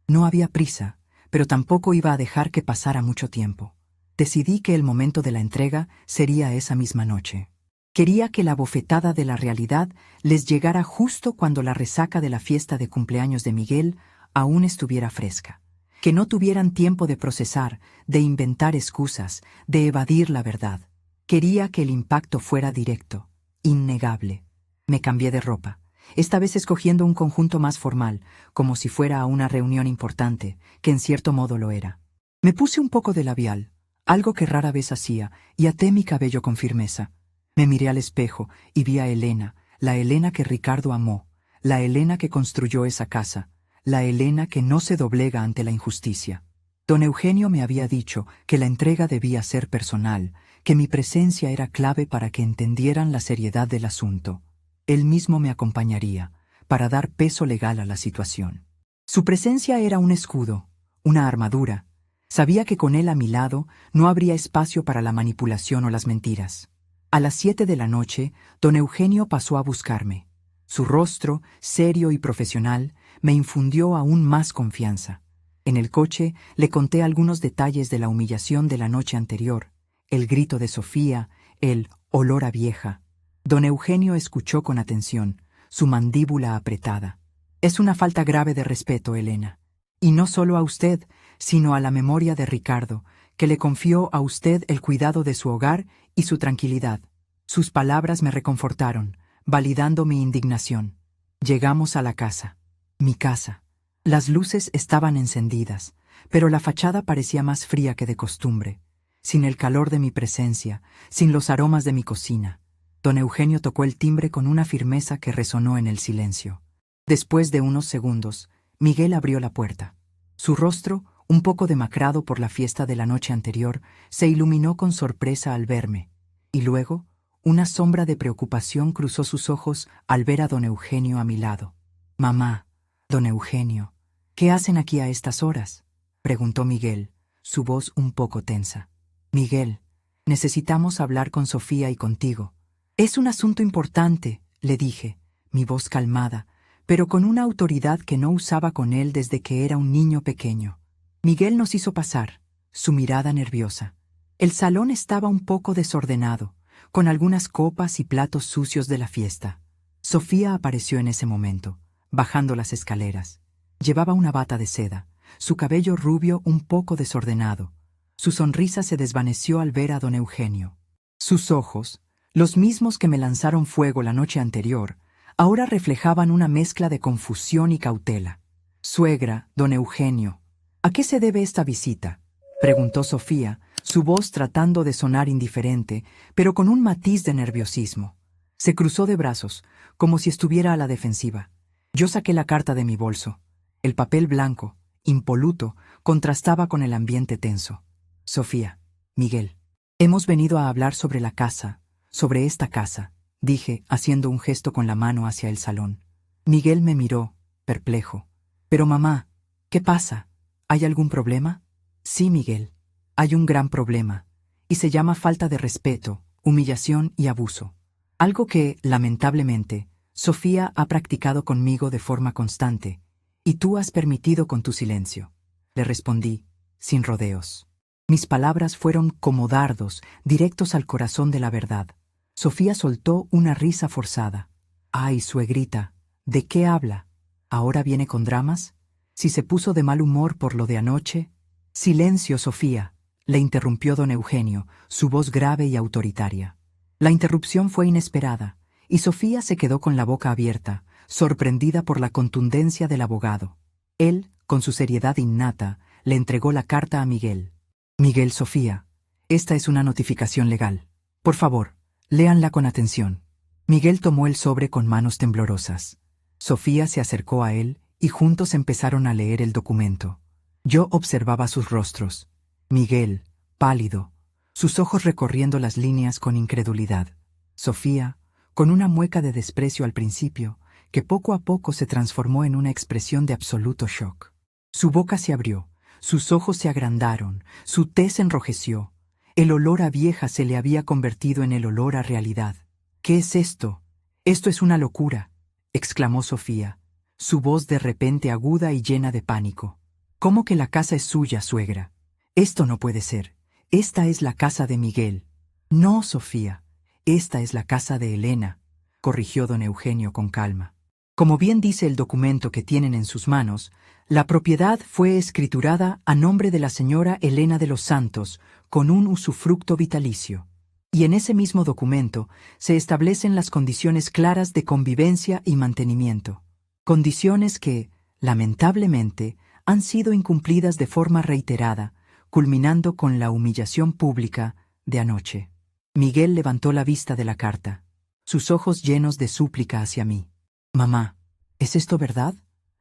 No había prisa, pero tampoco iba a dejar que pasara mucho tiempo. Decidí que el momento de la entrega sería esa misma noche. Quería que la bofetada de la realidad les llegara justo cuando la resaca de la fiesta de cumpleaños de Miguel aún estuviera fresca. Que no tuvieran tiempo de procesar, de inventar excusas, de evadir la verdad. Quería que el impacto fuera directo, innegable. Me cambié de ropa, esta vez escogiendo un conjunto más formal, como si fuera a una reunión importante, que en cierto modo lo era. Me puse un poco de labial, algo que rara vez hacía, y até mi cabello con firmeza. Me miré al espejo y vi a Elena, la Elena que Ricardo amó, la Elena que construyó esa casa, la Elena que no se doblega ante la injusticia. Don Eugenio me había dicho que la entrega debía ser personal, que mi presencia era clave para que entendieran la seriedad del asunto. Él mismo me acompañaría, para dar peso legal a la situación. Su presencia era un escudo, una armadura. Sabía que con él a mi lado no habría espacio para la manipulación o las mentiras. A las 7 de la noche, don Eugenio pasó a buscarme. Su rostro, serio y profesional, me infundió aún más confianza. En el coche le conté algunos detalles de la humillación de la noche anterior, el grito de Sofía, el olor a vieja. Don Eugenio escuchó con atención, su mandíbula apretada. Es una falta grave de respeto, Elena. Y no solo a usted, sino a la memoria de Ricardo, que le confió a usted el cuidado de su hogar y su tranquilidad. Sus palabras me reconfortaron, validando mi indignación. Llegamos a la casa. Mi casa. Las luces estaban encendidas, pero la fachada parecía más fría que de costumbre, sin el calor de mi presencia, sin los aromas de mi cocina. Don Eugenio tocó el timbre con una firmeza que resonó en el silencio. Después de unos segundos, Miguel abrió la puerta. Su rostro, un poco demacrado por la fiesta de la noche anterior, se iluminó con sorpresa al verme, y luego una sombra de preocupación cruzó sus ojos al ver a don Eugenio a mi lado. «Mamá, don Eugenio, ¿qué hacen aquí a estas horas?», preguntó Miguel, su voz un poco tensa. «Miguel, necesitamos hablar con Sofía y contigo». «Es un asunto importante», le dije, mi voz calmada, pero con una autoridad que no usaba con él desde que era un niño pequeño. Miguel nos hizo pasar, su mirada nerviosa. El salón estaba un poco desordenado, con algunas copas y platos sucios de la fiesta. Sofía apareció en ese momento, bajando las escaleras. Llevaba una bata de seda, su cabello rubio un poco desordenado. Su sonrisa se desvaneció al ver a don Eugenio. Sus ojos, Los mismos que me lanzaron fuego la noche anterior, ahora reflejaban una mezcla de confusión y cautela. Suegra, don Eugenio, ¿a qué se debe esta visita?, preguntó Sofía, su voz tratando de sonar indiferente, pero con un matiz de nerviosismo. Se cruzó de brazos, como si estuviera a la defensiva. Yo saqué la carta de mi bolso. El papel blanco, impoluto, contrastaba con el ambiente tenso. Sofía, Miguel, hemos venido a hablar sobre la casa, sobre esta casa, dije, haciendo un gesto con la mano hacia el salón. Miguel me miró, perplejo. Pero mamá, ¿qué pasa? ¿Hay algún problema? Sí, Miguel, hay un gran problema, y se llama falta de respeto, humillación y abuso. Algo que, lamentablemente, Sofía ha practicado conmigo de forma constante, y tú has permitido con tu silencio. Le respondí, sin rodeos. Mis palabras fueron como dardos, directos al corazón de la verdad. Sofía soltó una risa forzada. Ay, suegrita, ¿de qué habla? ¿Ahora viene con dramas? ¿Si se puso de mal humor por lo de anoche? Silencio, Sofía, le interrumpió don Eugenio, su voz grave y autoritaria. La interrupción fue inesperada, y Sofía se quedó con la boca abierta, sorprendida por la contundencia del abogado. Él, con su seriedad innata, le entregó la carta a Miguel. Miguel, Sofía, esta es una notificación legal. Por favor, léanla con atención. Miguel tomó el sobre con manos temblorosas. Sofía se acercó a él y juntos empezaron a leer el documento. Yo observaba sus rostros. Miguel, pálido, sus ojos recorriendo las líneas con incredulidad. Sofía, con una mueca de desprecio al principio, que poco a poco se transformó en una expresión de absoluto shock. Su boca se abrió, sus ojos se agrandaron, su tez se enrojeció. El olor a vieja se le había convertido en el olor a realidad. ¿Qué es esto? Esto es una locura, exclamó Sofía, su voz de repente aguda y llena de pánico. ¿Cómo que la casa es suya, suegra? Esto no puede ser. Esta es la casa de Miguel. No, Sofía, esta es la casa de Elena, corrigió don Eugenio con calma. Como bien dice el documento que tienen en sus manos, la propiedad fue escriturada a nombre de la señora Elena de los Santos, con un usufructo vitalicio. Y en ese mismo documento se establecen las condiciones claras de convivencia y mantenimiento. Condiciones que, lamentablemente, han sido incumplidas de forma reiterada, culminando con la humillación pública de anoche. Miguel levantó la vista de la carta, sus ojos llenos de súplica hacia mí. Mamá, ¿es esto verdad?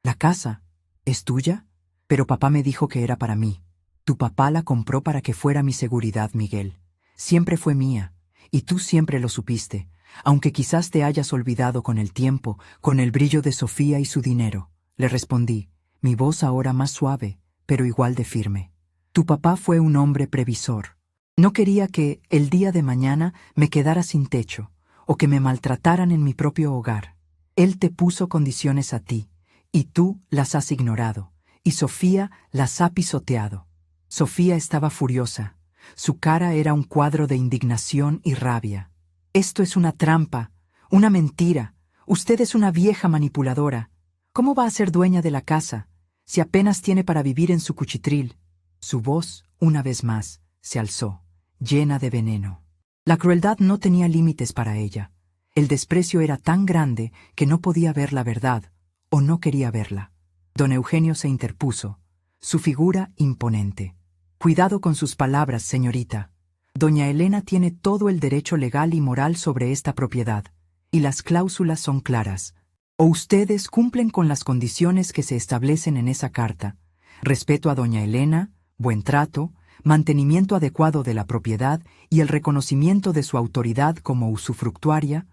¿La casa es tuya? Pero papá me dijo que era para mí. Tu papá la compró para que fuera mi seguridad, Miguel. Siempre fue mía, y tú siempre lo supiste, aunque quizás te hayas olvidado con el tiempo, con el brillo de Sofía y su dinero. Le respondí, mi voz ahora más suave, pero igual de firme. Tu papá fue un hombre previsor. No quería que, el día de mañana, me quedara sin techo, o que me maltrataran en mi propio hogar. Él te puso condiciones a ti, y tú las has ignorado, y Sofía las ha pisoteado. Sofía estaba furiosa. Su cara era un cuadro de indignación y rabia. Esto es una trampa, una mentira. Usted es una vieja manipuladora. ¿Cómo va a ser dueña de la casa, si apenas tiene para vivir en su cuchitril? Su voz, una vez más, se alzó, llena de veneno. La crueldad no tenía límites para ella. El desprecio era tan grande que no podía ver la verdad, o no quería verla. Don Eugenio se interpuso, su figura imponente. Cuidado con sus palabras, señorita. Doña Elena tiene todo el derecho legal y moral sobre esta propiedad, y las cláusulas son claras. O ustedes cumplen con las condiciones que se establecen en esa carta, respeto a doña Elena, buen trato, mantenimiento adecuado de la propiedad y el reconocimiento de su autoridad como usufructuaria,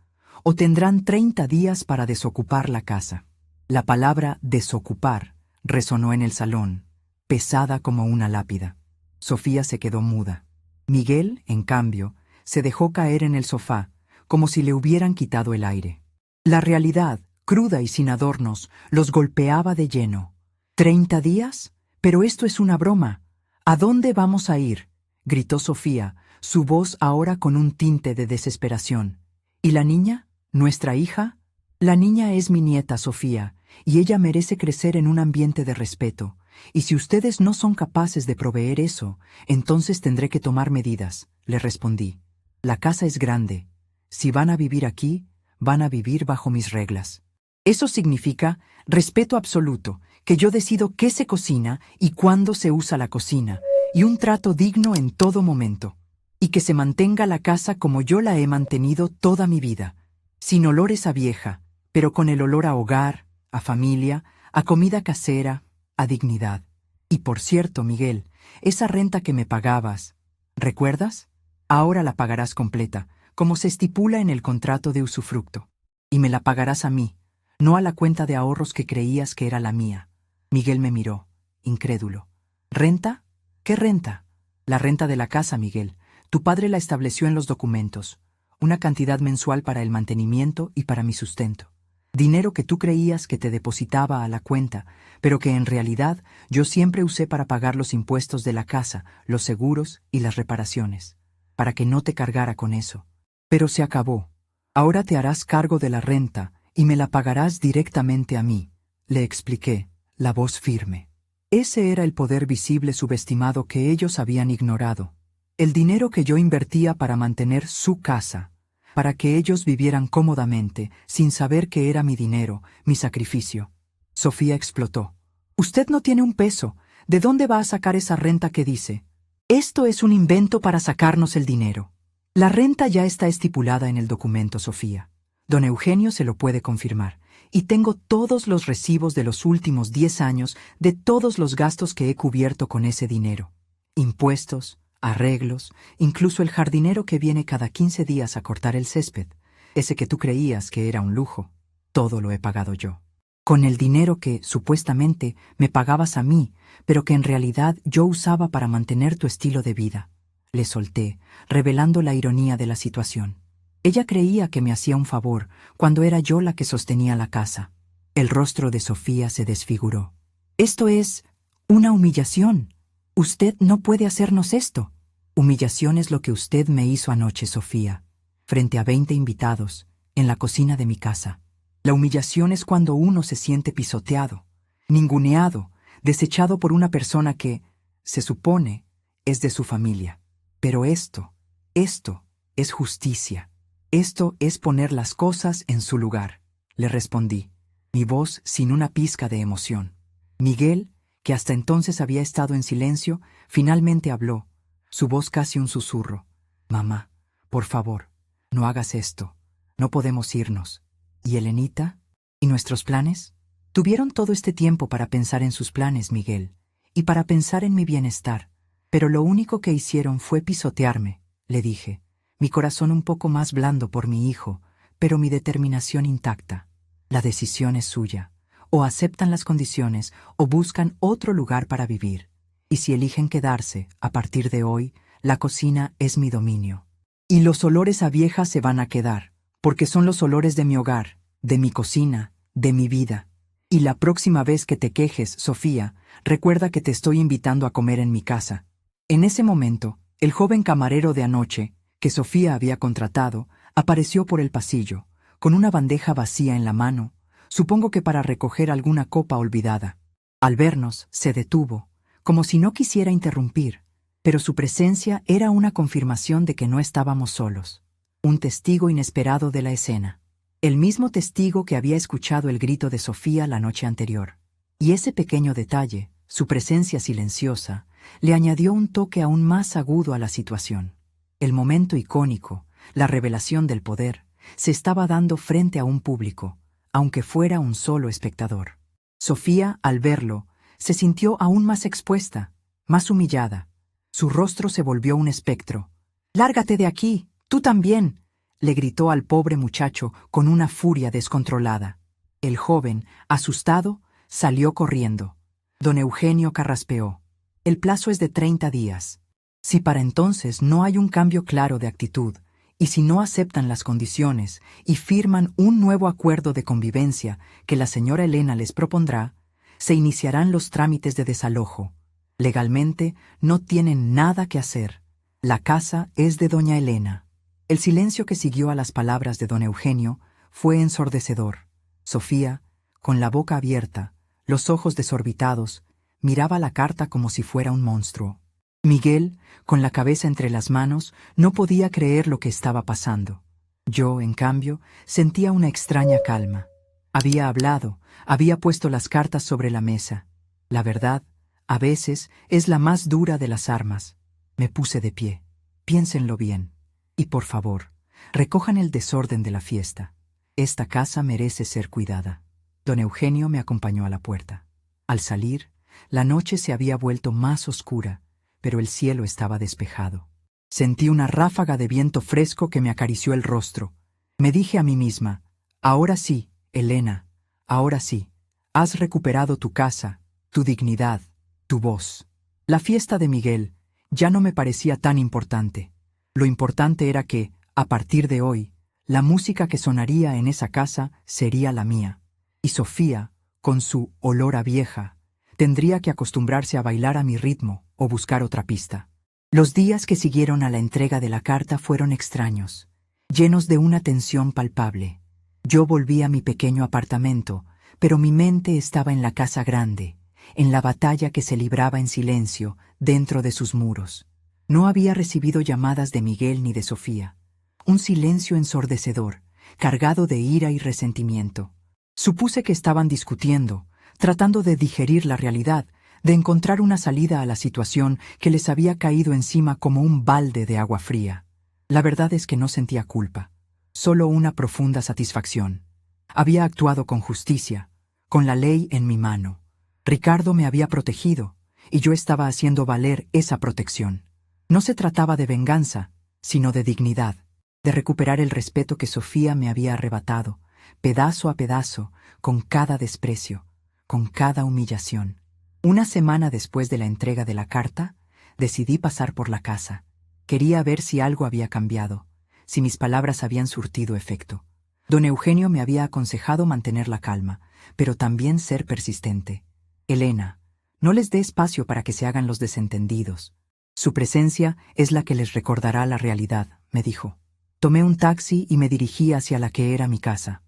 o tendrán 30 días para desocupar la casa. La palabra desocupar resonó en el salón, pesada como una lápida. Sofía se quedó muda. Miguel, en cambio, se dejó caer en el sofá, como si le hubieran quitado el aire. La realidad, cruda y sin adornos, los golpeaba de lleno. ¿30 días? Pero esto es una broma. ¿A dónde vamos a ir?, gritó Sofía, su voz ahora con un tinte de desesperación. ¿Y la niña? ¿Nuestra hija? La niña es mi nieta, Sofía, y ella merece crecer en un ambiente de respeto. Y si ustedes no son capaces de proveer eso, entonces tendré que tomar medidas, le respondí. La casa es grande. Si van a vivir aquí, van a vivir bajo mis reglas. Eso significa respeto absoluto, que yo decido qué se cocina y cuándo se usa la cocina, y un trato digno en todo momento. Y que se mantenga la casa como yo la he mantenido toda mi vida, sin olores a vieja, pero con el olor a hogar, a familia, a comida casera, a dignidad. Y por cierto, Miguel, esa renta que me pagabas, ¿recuerdas? Ahora la pagarás completa, como se estipula en el contrato de usufructo. Y me la pagarás a mí, no a la cuenta de ahorros que creías que era la mía. Miguel me miró, incrédulo. ¿Renta? ¿Qué renta? La renta de la casa, Miguel. Tu padre la estableció en los documentos. Una cantidad mensual para el mantenimiento y para mi sustento. Dinero que tú creías que te depositaba a la cuenta, pero que en realidad yo siempre usé para pagar los impuestos de la casa, los seguros y las reparaciones, para que no te cargara con eso. Pero se acabó. Ahora te harás cargo de la renta y me la pagarás directamente a mí, le expliqué, la voz firme. Ese era el poder visible subestimado que ellos habían ignorado. El dinero que yo invertía para mantener su casa, para que ellos vivieran cómodamente, sin saber que era mi dinero, mi sacrificio. Sofía explotó. Usted no tiene un peso. ¿De dónde va a sacar esa renta que dice? Esto es un invento para sacarnos el dinero. La renta ya está estipulada en el documento, Sofía. Don Eugenio se lo puede confirmar. Y tengo todos los recibos de los últimos 10 años de todos los gastos que he cubierto con ese dinero. Impuestos, arreglos, incluso el jardinero que viene cada 15 días a cortar el césped, ese que tú creías que era un lujo, todo lo he pagado yo. Con el dinero que, supuestamente, me pagabas a mí, pero que en realidad yo usaba para mantener tu estilo de vida. Le solté, revelando la ironía de la situación. Ella creía que me hacía un favor, cuando era yo la que sostenía la casa. El rostro de Sofía se desfiguró. Esto es una humillación. Usted no puede hacernos esto. Humillación es lo que usted me hizo anoche, Sofía, frente a 20 invitados, en la cocina de mi casa. La humillación es cuando uno se siente pisoteado, ninguneado, desechado por una persona que, se supone, es de su familia. Pero esto es justicia. Esto es poner las cosas en su lugar, le respondí, mi voz sin una pizca de emoción. Miguel, que hasta entonces había estado en silencio, finalmente habló, su voz casi un susurro. Mamá, por favor, no hagas esto. No podemos irnos. ¿Y Elenita? ¿Y nuestros planes? Tuvieron todo este tiempo para pensar en sus planes, Miguel, y para pensar en mi bienestar, pero lo único que hicieron fue pisotearme, le dije, mi corazón un poco más blando por mi hijo, pero mi determinación intacta. La decisión es suya. O aceptan las condiciones o buscan otro lugar para vivir. Y si eligen quedarse, a partir de hoy, la cocina es mi dominio. Y los olores a vieja se van a quedar, porque son los olores de mi hogar, de mi cocina, de mi vida. Y la próxima vez que te quejes, Sofía, recuerda que te estoy invitando a comer en mi casa. En ese momento, el joven camarero de anoche, que Sofía había contratado, apareció por el pasillo, con una bandeja vacía en la mano, supongo que para recoger alguna copa olvidada. Al vernos, se detuvo, como si no quisiera interrumpir, pero su presencia era una confirmación de que no estábamos solos. Un testigo inesperado de la escena. El mismo testigo que había escuchado el grito de Sofía la noche anterior. Y ese pequeño detalle, su presencia silenciosa, le añadió un toque aún más agudo a la situación. El momento icónico, la revelación del poder, se estaba dando frente a un público, aunque fuera un solo espectador. Sofía, al verlo, se sintió aún más expuesta, más humillada. Su rostro se volvió un espectro. «¡Lárgate de aquí! ¡Tú también!», le gritó al pobre muchacho con una furia descontrolada. El joven, asustado, salió corriendo. Don Eugenio carraspeó. «El plazo es de 30 días. Si para entonces no hay un cambio claro de actitud, y si no aceptan las condiciones y firman un nuevo acuerdo de convivencia que la señora Elena les propondrá, se iniciarán los trámites de desalojo. Legalmente no tienen nada que hacer. La casa es de doña Elena». El silencio que siguió a las palabras de don Eugenio fue ensordecedor. Sofía, con la boca abierta, los ojos desorbitados, miraba la carta como si fuera un monstruo. Miguel, con la cabeza entre las manos, no podía creer lo que estaba pasando. Yo, en cambio, sentía una extraña calma. Había hablado, había puesto las cartas sobre la mesa. La verdad, a veces, es la más dura de las armas. Me puse de pie. Piénsenlo bien. Y por favor, recojan el desorden de la fiesta. Esta casa merece ser cuidada. Don Eugenio me acompañó a la puerta. Al salir, la noche se había vuelto más oscura, pero el cielo estaba despejado. Sentí una ráfaga de viento fresco que me acarició el rostro. Me dije a mí misma, ahora sí, Elena, ahora sí, has recuperado tu casa, tu dignidad, tu voz. La fiesta de Miguel ya no me parecía tan importante. Lo importante era que, a partir de hoy, la música que sonaría en esa casa sería la mía. Y Sofía, con su olor a vieja, tendría que acostumbrarse a bailar a mi ritmo o buscar otra pista. Los días que siguieron a la entrega de la carta fueron extraños, llenos de una tensión palpable. Yo volví a mi pequeño apartamento, pero mi mente estaba en la casa grande, en la batalla que se libraba en silencio dentro de sus muros. No había recibido llamadas de Miguel ni de Sofía. Un silencio ensordecedor, cargado de ira y resentimiento. Supuse que estaban discutiendo, tratando de digerir la realidad, de encontrar una salida a la situación que les había caído encima como un balde de agua fría. La verdad es que no sentía culpa, solo una profunda satisfacción. Había actuado con justicia, con la ley en mi mano. Ricardo me había protegido, y yo estaba haciendo valer esa protección. No se trataba de venganza, sino de dignidad, de recuperar el respeto que Sofía me había arrebatado, pedazo a pedazo, con cada desprecio, con cada humillación. Una semana después de la entrega de la carta, decidí pasar por la casa. Quería ver si algo había cambiado, si mis palabras habían surtido efecto. Don Eugenio me había aconsejado mantener la calma, pero también ser persistente. Elena, no les dé espacio para que se hagan los desentendidos. Su presencia es la que les recordará la realidad, me dijo. Tomé un taxi y me dirigí hacia la que era mi casa.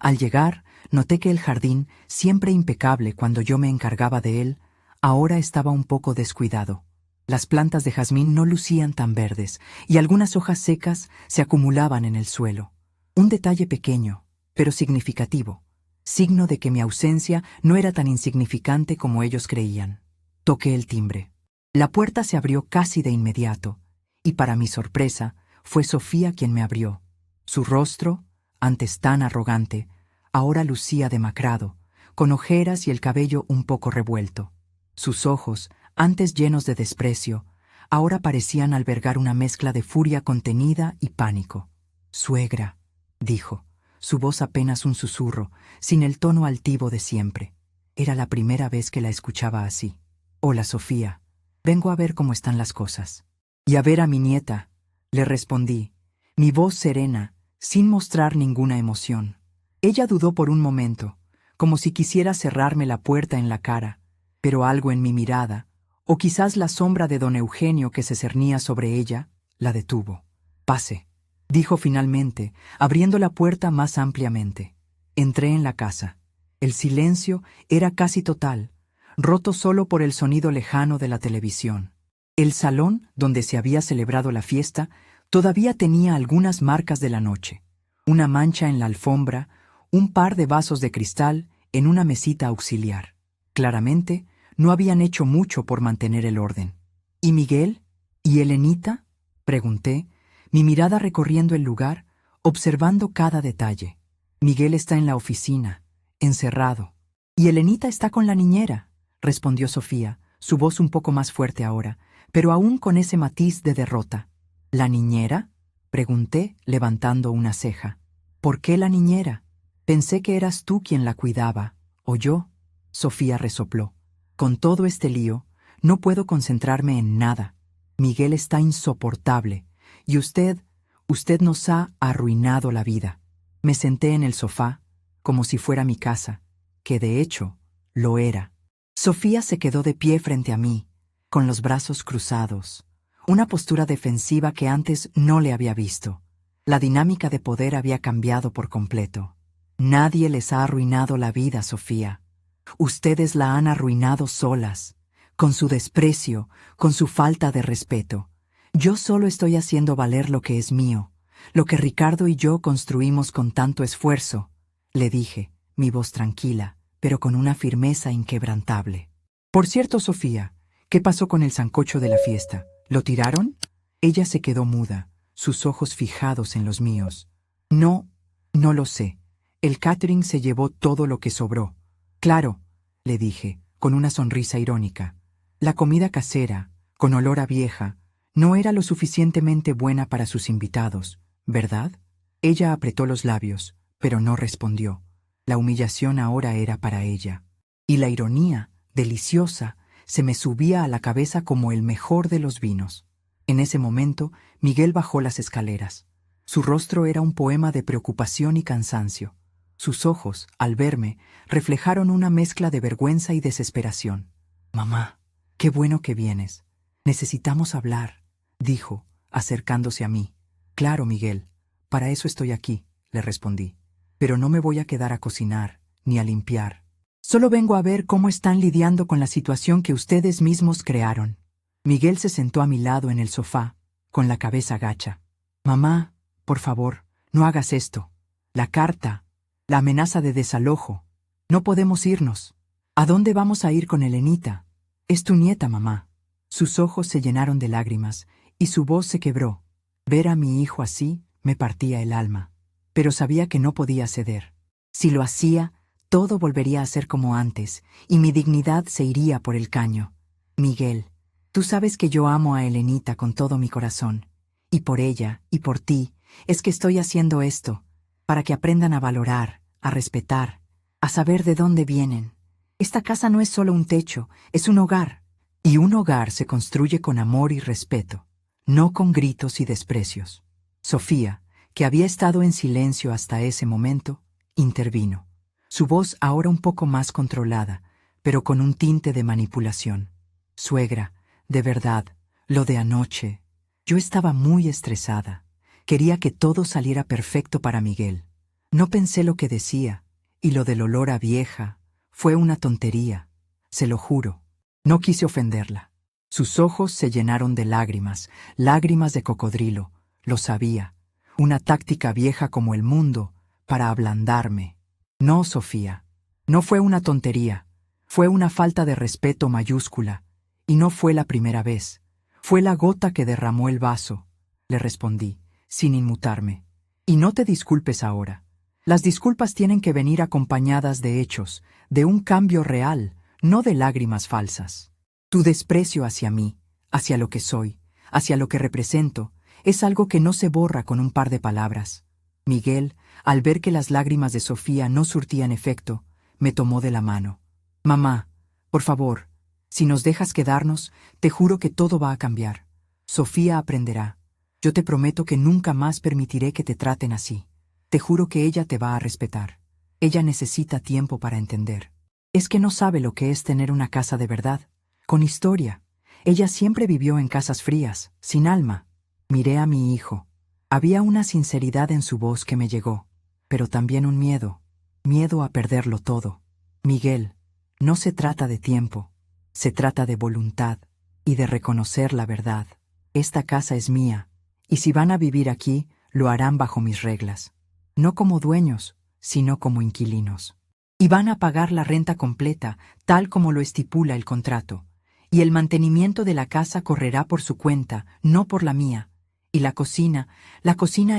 Al llegar, noté que el jardín, siempre impecable cuando yo me encargaba de él, ahora estaba un poco descuidado. Las plantas de jazmín no lucían tan verdes, y algunas hojas secas se acumulaban en el suelo. Un detalle pequeño, pero significativo, signo de que mi ausencia no era tan insignificante como ellos creían. Toqué el timbre. La puerta se abrió casi de inmediato, y para mi sorpresa, fue Sofía quien me abrió. Su rostro, antes tan arrogante, ahora lucía demacrado, con ojeras y el cabello un poco revuelto. Sus ojos, antes llenos de desprecio, ahora parecían albergar una mezcla de furia contenida y pánico. «Suegra», dijo, su voz apenas un susurro, sin el tono altivo de siempre. Era la primera vez que la escuchaba así. «Hola, Sofía. Vengo a ver cómo están las cosas». «Y a ver a mi nieta», le respondí, mi voz serena, sin mostrar ninguna emoción. Ella dudó por un momento, como si quisiera cerrarme la puerta en la cara, pero algo en mi mirada, o quizás la sombra de don Eugenio que se cernía sobre ella, la detuvo. «Pase», dijo finalmente, abriendo la puerta más ampliamente. Entré en la casa. El silencio era casi total, roto solo por el sonido lejano de la televisión. El salón, donde se había celebrado la fiesta, todavía tenía algunas marcas de la noche. Una mancha en la alfombra, un par de vasos de cristal en una mesita auxiliar. Claramente, no habían hecho mucho por mantener el orden. ¿Y Miguel? ¿Y Elenita?, pregunté, mi mirada recorriendo el lugar, observando cada detalle. Miguel está en la oficina, encerrado. «Y Elenita está con la niñera», respondió Sofía, su voz un poco más fuerte ahora, pero aún con ese matiz de derrota. «¿La niñera?», pregunté, levantando una ceja. «¿Por qué la niñera? Pensé que eras tú quien la cuidaba, o yo». Sofía resopló. «Con todo este lío, no puedo concentrarme en nada. Miguel está insoportable, y usted nos ha arruinado la vida». Me senté en el sofá, como si fuera mi casa, que de hecho, lo era. Sofía se quedó de pie frente a mí, con los brazos cruzados, una postura defensiva que antes no le había visto. La dinámica de poder había cambiado por completo. «Nadie les ha arruinado la vida, Sofía. Ustedes la han arruinado solas, con su desprecio, con su falta de respeto. Yo solo estoy haciendo valer lo que es mío, Lo que Ricardo y yo construimos con tanto esfuerzo, le dije, mi voz tranquila, pero con una firmeza inquebrantable. Por cierto, Sofía, ¿qué pasó con el sancocho de la fiesta? ¿Lo tiraron? Ella se quedó muda, sus ojos fijados en los míos. No, no lo sé. El catering se llevó todo lo que sobró. Claro, le dije, con una sonrisa irónica. La comida casera, con olor a vieja, no era lo suficientemente buena para sus invitados, ¿verdad? Ella apretó los labios, pero no respondió. La humillación ahora era para ella. Y la ironía, deliciosa, se me subía a la cabeza como el mejor de los vinos. En ese momento, Miguel bajó las escaleras. Su rostro era un poema de preocupación y cansancio. Sus ojos, al verme, reflejaron una mezcla de vergüenza y desesperación. «Mamá, qué bueno que vienes. Necesitamos hablar», dijo, acercándose a mí. «Claro, Miguel, para eso estoy aquí», le respondí. «Pero no me voy a quedar a cocinar, ni a limpiar. Solo vengo a ver cómo están lidiando con la situación que ustedes mismos crearon». Miguel se sentó a mi lado en el sofá, con la cabeza gacha. «Mamá, por favor, no hagas esto. La carta, la amenaza de desalojo. No podemos irnos. ¿A dónde vamos a ir con Elenita? Es tu nieta, mamá». Sus ojos se llenaron de lágrimas y su voz se quebró. Ver a mi hijo así me partía el alma. Pero sabía que no podía ceder. Si lo hacía, todo volvería a ser como antes y mi dignidad se iría por el caño. «Miguel, tú sabes que yo amo a Elenita con todo mi corazón. Y por ella, y por ti, es que estoy haciendo esto, para que aprendan a valorar, a respetar, a saber de dónde vienen. Esta casa no es solo un techo, es un hogar. Y un hogar se construye con amor y respeto, no con gritos y desprecios». Sofía, que había estado en silencio hasta ese momento, intervino. Su voz ahora un poco más controlada, pero con un tinte de manipulación. «Suegra, de verdad, lo de anoche. Yo estaba muy estresada. Quería que todo saliera perfecto para Miguel. No pensé lo que decía, y lo del olor a vieja fue una tontería. Se lo juro. No quise ofenderla». Sus ojos se llenaron de lágrimas, lágrimas de cocodrilo. Lo sabía. Una táctica vieja como el mundo, para ablandarme. «No, Sofía. No fue una tontería. Fue una falta de respeto mayúscula. Y no fue la primera vez. Fue la gota que derramó el vaso», le respondí, sin inmutarme. «Y no te disculpes ahora. Las disculpas tienen que venir acompañadas de hechos, de un cambio real, no de lágrimas falsas. Tu desprecio hacia mí, hacia lo que soy, hacia lo que represento, es algo que no se borra con un par de palabras». Miguel, al ver que las lágrimas de Sofía no surtían efecto, me tomó de la mano. «Mamá, por favor, si nos dejas quedarnos, te juro que todo va a cambiar. Sofía aprenderá. Yo te prometo que nunca más permitiré que te traten así. Te juro que ella te va a respetar. Ella necesita tiempo para entender. Es que no sabe lo que es tener una casa de verdad, con historia. Ella siempre vivió en casas frías, sin alma». Miré a mi hijo. Había una sinceridad en su voz que me llegó, pero también un miedo, miedo a perderlo todo. «Miguel, no se trata de tiempo, se trata de voluntad y de reconocer la verdad. Esta casa es mía, y si van a vivir aquí, lo harán bajo mis reglas. No como dueños, sino como inquilinos. Y van a pagar la renta completa, tal como lo estipula el contrato. Y el mantenimiento de la casa correrá por su cuenta, no por la mía. Y la cocina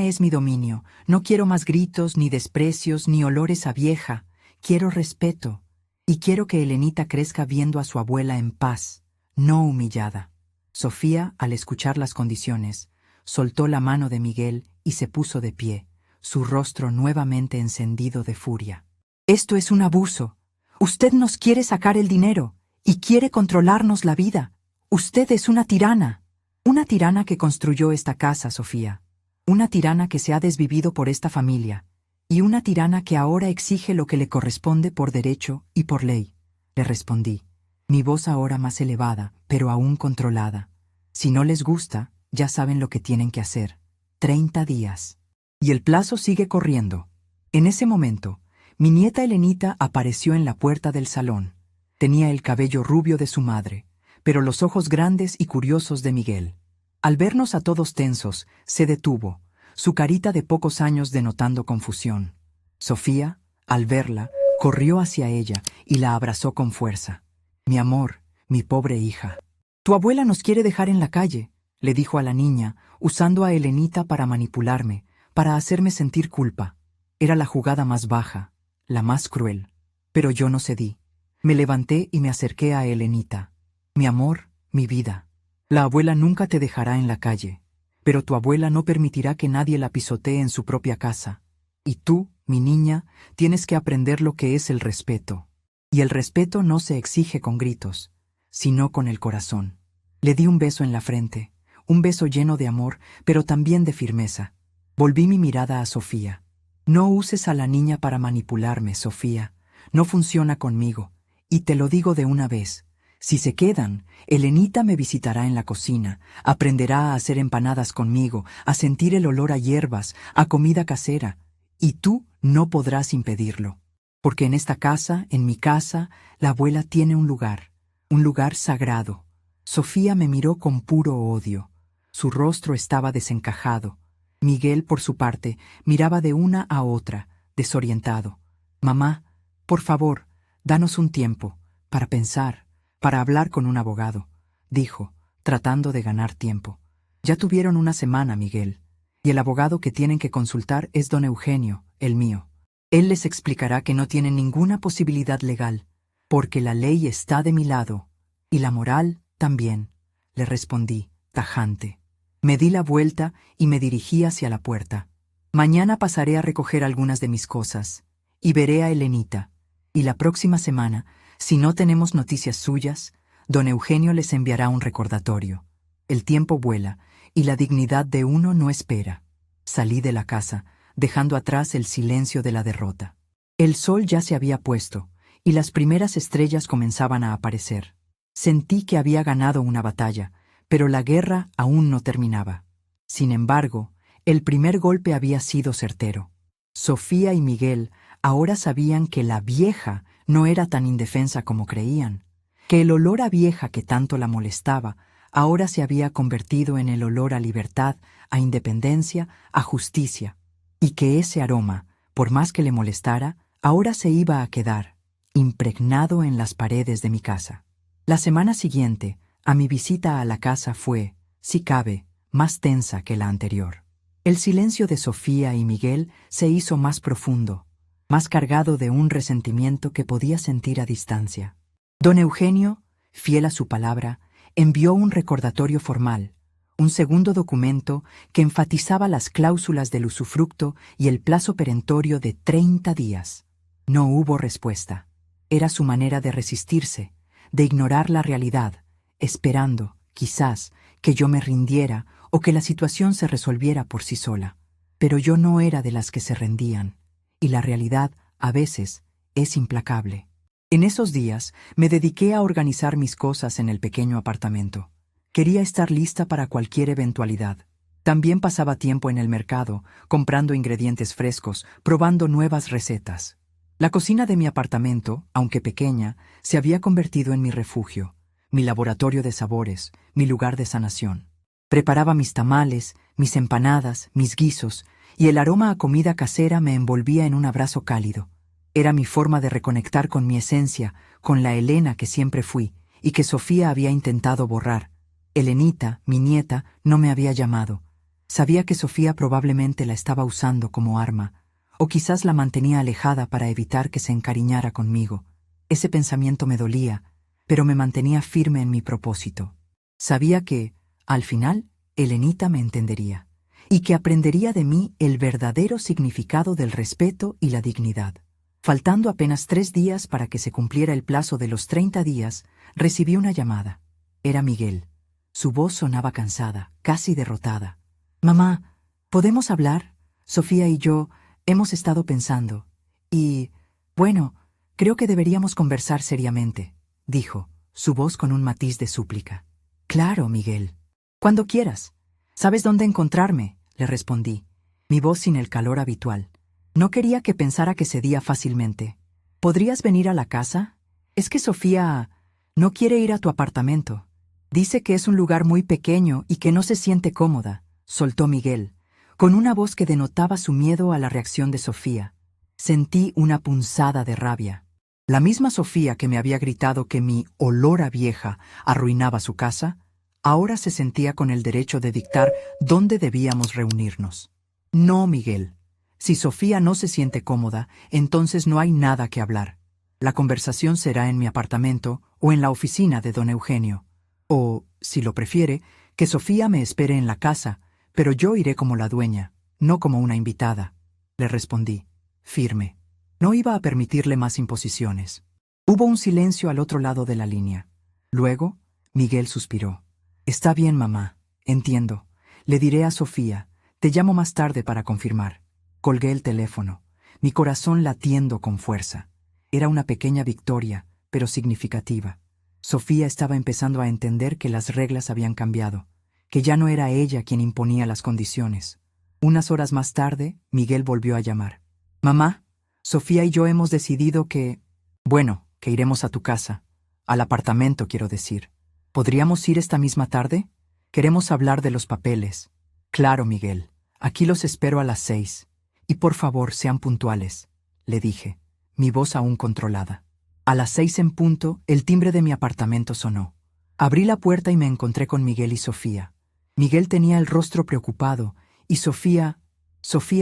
es mi dominio. No quiero más gritos, ni desprecios, ni olores a vieja. Quiero respeto. Y quiero que Elenita crezca viendo a su abuela en paz, no humillada». Sofía, al escuchar las condiciones, soltó la mano de Miguel y se puso de pie, su rostro nuevamente encendido de furia. «Esto es un abuso. Usted nos quiere sacar el dinero y quiere controlarnos la vida. Usted es una tirana. Una tirana que construyó esta casa, Sofía. Una tirana que se ha desvivido por esta familia. Y una tirana que ahora exige lo que le corresponde por derecho y por ley», le respondí, mi voz ahora más elevada, pero aún controlada. «Si no les gusta, ya saben lo que tienen que hacer. 30 días. Y el plazo sigue corriendo». En ese momento, mi nieta Elenita apareció en la puerta del salón. Tenía el cabello rubio de su madre, pero los ojos grandes y curiosos de Miguel. Al vernos a todos tensos, se detuvo. su carita de pocos años denotando confusión. Sofía, al verla, corrió hacia ella y la abrazó con fuerza. «Mi amor, mi pobre hija. Tu abuela nos quiere dejar en la calle», le dijo a la niña, usando a Elenita para manipularme, para hacerme sentir culpa. Era la jugada más baja, la más cruel. Pero yo no cedí. Me levanté y me acerqué a Elenita. «Mi amor, mi vida. La abuela nunca te dejará en la calle, pero tu abuela no permitirá que nadie la pisotee en su propia casa. Y tú, mi niña, tienes que aprender lo que es el respeto. Y el respeto no se exige con gritos, sino con el corazón». Le di un beso en la frente, un beso lleno de amor, pero también de firmeza. Volví mi mirada a Sofía. «No uses a la niña para manipularme, Sofía. No funciona conmigo. Y te lo digo de una vez. Si se quedan, Elenita me visitará en la cocina, aprenderá a hacer empanadas conmigo, a sentir el olor a hierbas, a comida casera. Y tú no podrás impedirlo. Porque en esta casa, en mi casa, la abuela tiene un lugar sagrado». Sofía me miró con puro odio. Su rostro estaba desencajado. Miguel, por su parte, miraba de una a otra, desorientado. «Mamá, por favor, danos un tiempo, para pensar, para hablar con un abogado», dijo, tratando de ganar tiempo. «Ya tuvieron una semana, Miguel, y el abogado que tienen que consultar es don Eugenio, el mío. Él les explicará que no tienen ninguna posibilidad legal, porque la ley está de mi lado, y la moral también», le respondí, tajante. Me di la vuelta y me dirigí hacia la puerta. «Mañana pasaré a recoger algunas de mis cosas, y veré a Elenita. Y la próxima semana, si no tenemos noticias suyas, don Eugenio les enviará un recordatorio. El tiempo vuela, y la dignidad de uno no espera». Salí de la casa, dejando atrás el silencio de la derrota. El sol ya se había puesto, y las primeras estrellas comenzaban a aparecer. Sentí que había ganado una batalla, pero la guerra aún no terminaba. Sin embargo, el primer golpe había sido certero. Sofía y Miguel ahora sabían que la vieja no era tan indefensa como creían, que el olor a vieja que tanto la molestaba ahora se había convertido en el olor a libertad, a independencia, a justicia, y que ese aroma, por más que le molestara, ahora se iba a quedar, impregnado en las paredes de mi casa. La semana siguiente, a mi visita a la casa fue, si cabe, más tensa que la anterior. El silencio de Sofía y Miguel se hizo más profundo, más cargado de un resentimiento que podía sentir a distancia. Don Eugenio, fiel a su palabra, envió un recordatorio formal, un segundo documento que enfatizaba las cláusulas del usufructo y el plazo perentorio de 30 días. No hubo respuesta. Era su manera de resistirse, de ignorar la realidad, esperando, quizás, que yo me rindiera o que la situación se resolviera por sí sola. Pero yo no era de las que se rendían, y la realidad, a veces, es implacable. En esos días me dediqué a organizar mis cosas en el pequeño apartamento. Quería estar lista para cualquier eventualidad. También pasaba tiempo en el mercado, comprando ingredientes frescos, probando nuevas recetas. La cocina de mi apartamento, aunque pequeña, se había convertido en mi refugio, mi laboratorio de sabores, mi lugar de sanación. Preparaba mis tamales, mis empanadas, mis guisos, y el aroma a comida casera me envolvía en un abrazo cálido. Era mi forma de reconectar con mi esencia, con la Elena que siempre fui, y que Sofía había intentado borrar. Elenita, mi nieta, no me había llamado. Sabía que Sofía probablemente la estaba usando como arma, o quizás la mantenía alejada para evitar que se encariñara conmigo. Ese pensamiento me dolía, pero me mantenía firme en mi propósito. Sabía que, al final, Elenita me entendería, y que aprendería de mí el verdadero significado del respeto y la dignidad. Faltando apenas 3 días para que se cumpliera el plazo de los 30 días, recibí una llamada. Era Miguel. Su voz sonaba cansada, casi derrotada. «Mamá, ¿podemos hablar? Sofía y yo hemos estado pensando. Y, bueno, creo que deberíamos conversar seriamente», dijo, su voz con un matiz de súplica. «Claro, Miguel. Cuando quieras. ¿Sabes dónde encontrarme?», le respondí, mi voz sin el calor habitual. No quería que pensara que cedía fácilmente. «¿Podrías venir a la casa? Es que Sofía no quiere ir a tu apartamento. Dice que es un lugar muy pequeño y que no se siente cómoda», soltó Miguel, con una voz que denotaba su miedo a la reacción de Sofía. Sentí una punzada de rabia. La misma Sofía que me había gritado que mi olor a vieja arruinaba su casa, ahora se sentía con el derecho de dictar dónde debíamos reunirnos. No, Miguel. Si Sofía no se siente cómoda, entonces no hay nada que hablar. La conversación será en mi apartamento o en la oficina de don Eugenio. O, si lo prefiere, que Sofía me espere en la casa, pero yo iré como la dueña, no como una invitada. Le respondí, firme. No iba a permitirle más imposiciones. Hubo un silencio al otro lado de la línea. Luego, Miguel suspiró. Está bien, mamá. Entiendo. Le diré a Sofía. Te llamo más tarde para confirmar. Colgué el teléfono, mi corazón latiendo con fuerza. Era una pequeña victoria, pero significativa. Sofía estaba empezando a entender que las reglas habían cambiado, que ya no era ella quien imponía las condiciones. Unas horas más tarde, Miguel volvió a llamar. Mamá, Sofía y yo hemos decidido que... Bueno, que iremos a tu casa. Al apartamento, quiero decir. ¿Podríamos ir esta misma tarde? Queremos hablar de los papeles. Claro, Miguel. Aquí los espero a las 6. Y por favor, sean puntuales, le dije, mi voz aún controlada. A las 6 en punto, el timbre de mi apartamento sonó. Abrí la puerta y me encontré con Miguel y Sofía. Miguel tenía el rostro preocupado y Sofía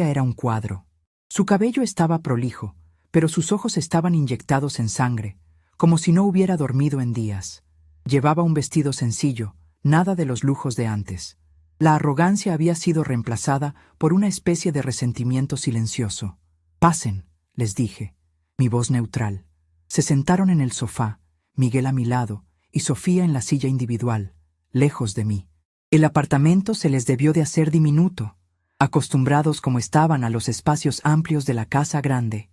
era un cuadro. Su cabello estaba prolijo, pero sus ojos estaban inyectados en sangre, como si no hubiera dormido en días. Llevaba un vestido sencillo, nada de los lujos de antes. La arrogancia había sido reemplazada por una especie de resentimiento silencioso. Pasen, les dije, mi voz neutral. Se sentaron en el sofá, Miguel a mi lado y Sofía en la silla individual, lejos de mí. El apartamento se les debió de hacer diminuto, acostumbrados como estaban a los espacios amplios de la casa grande.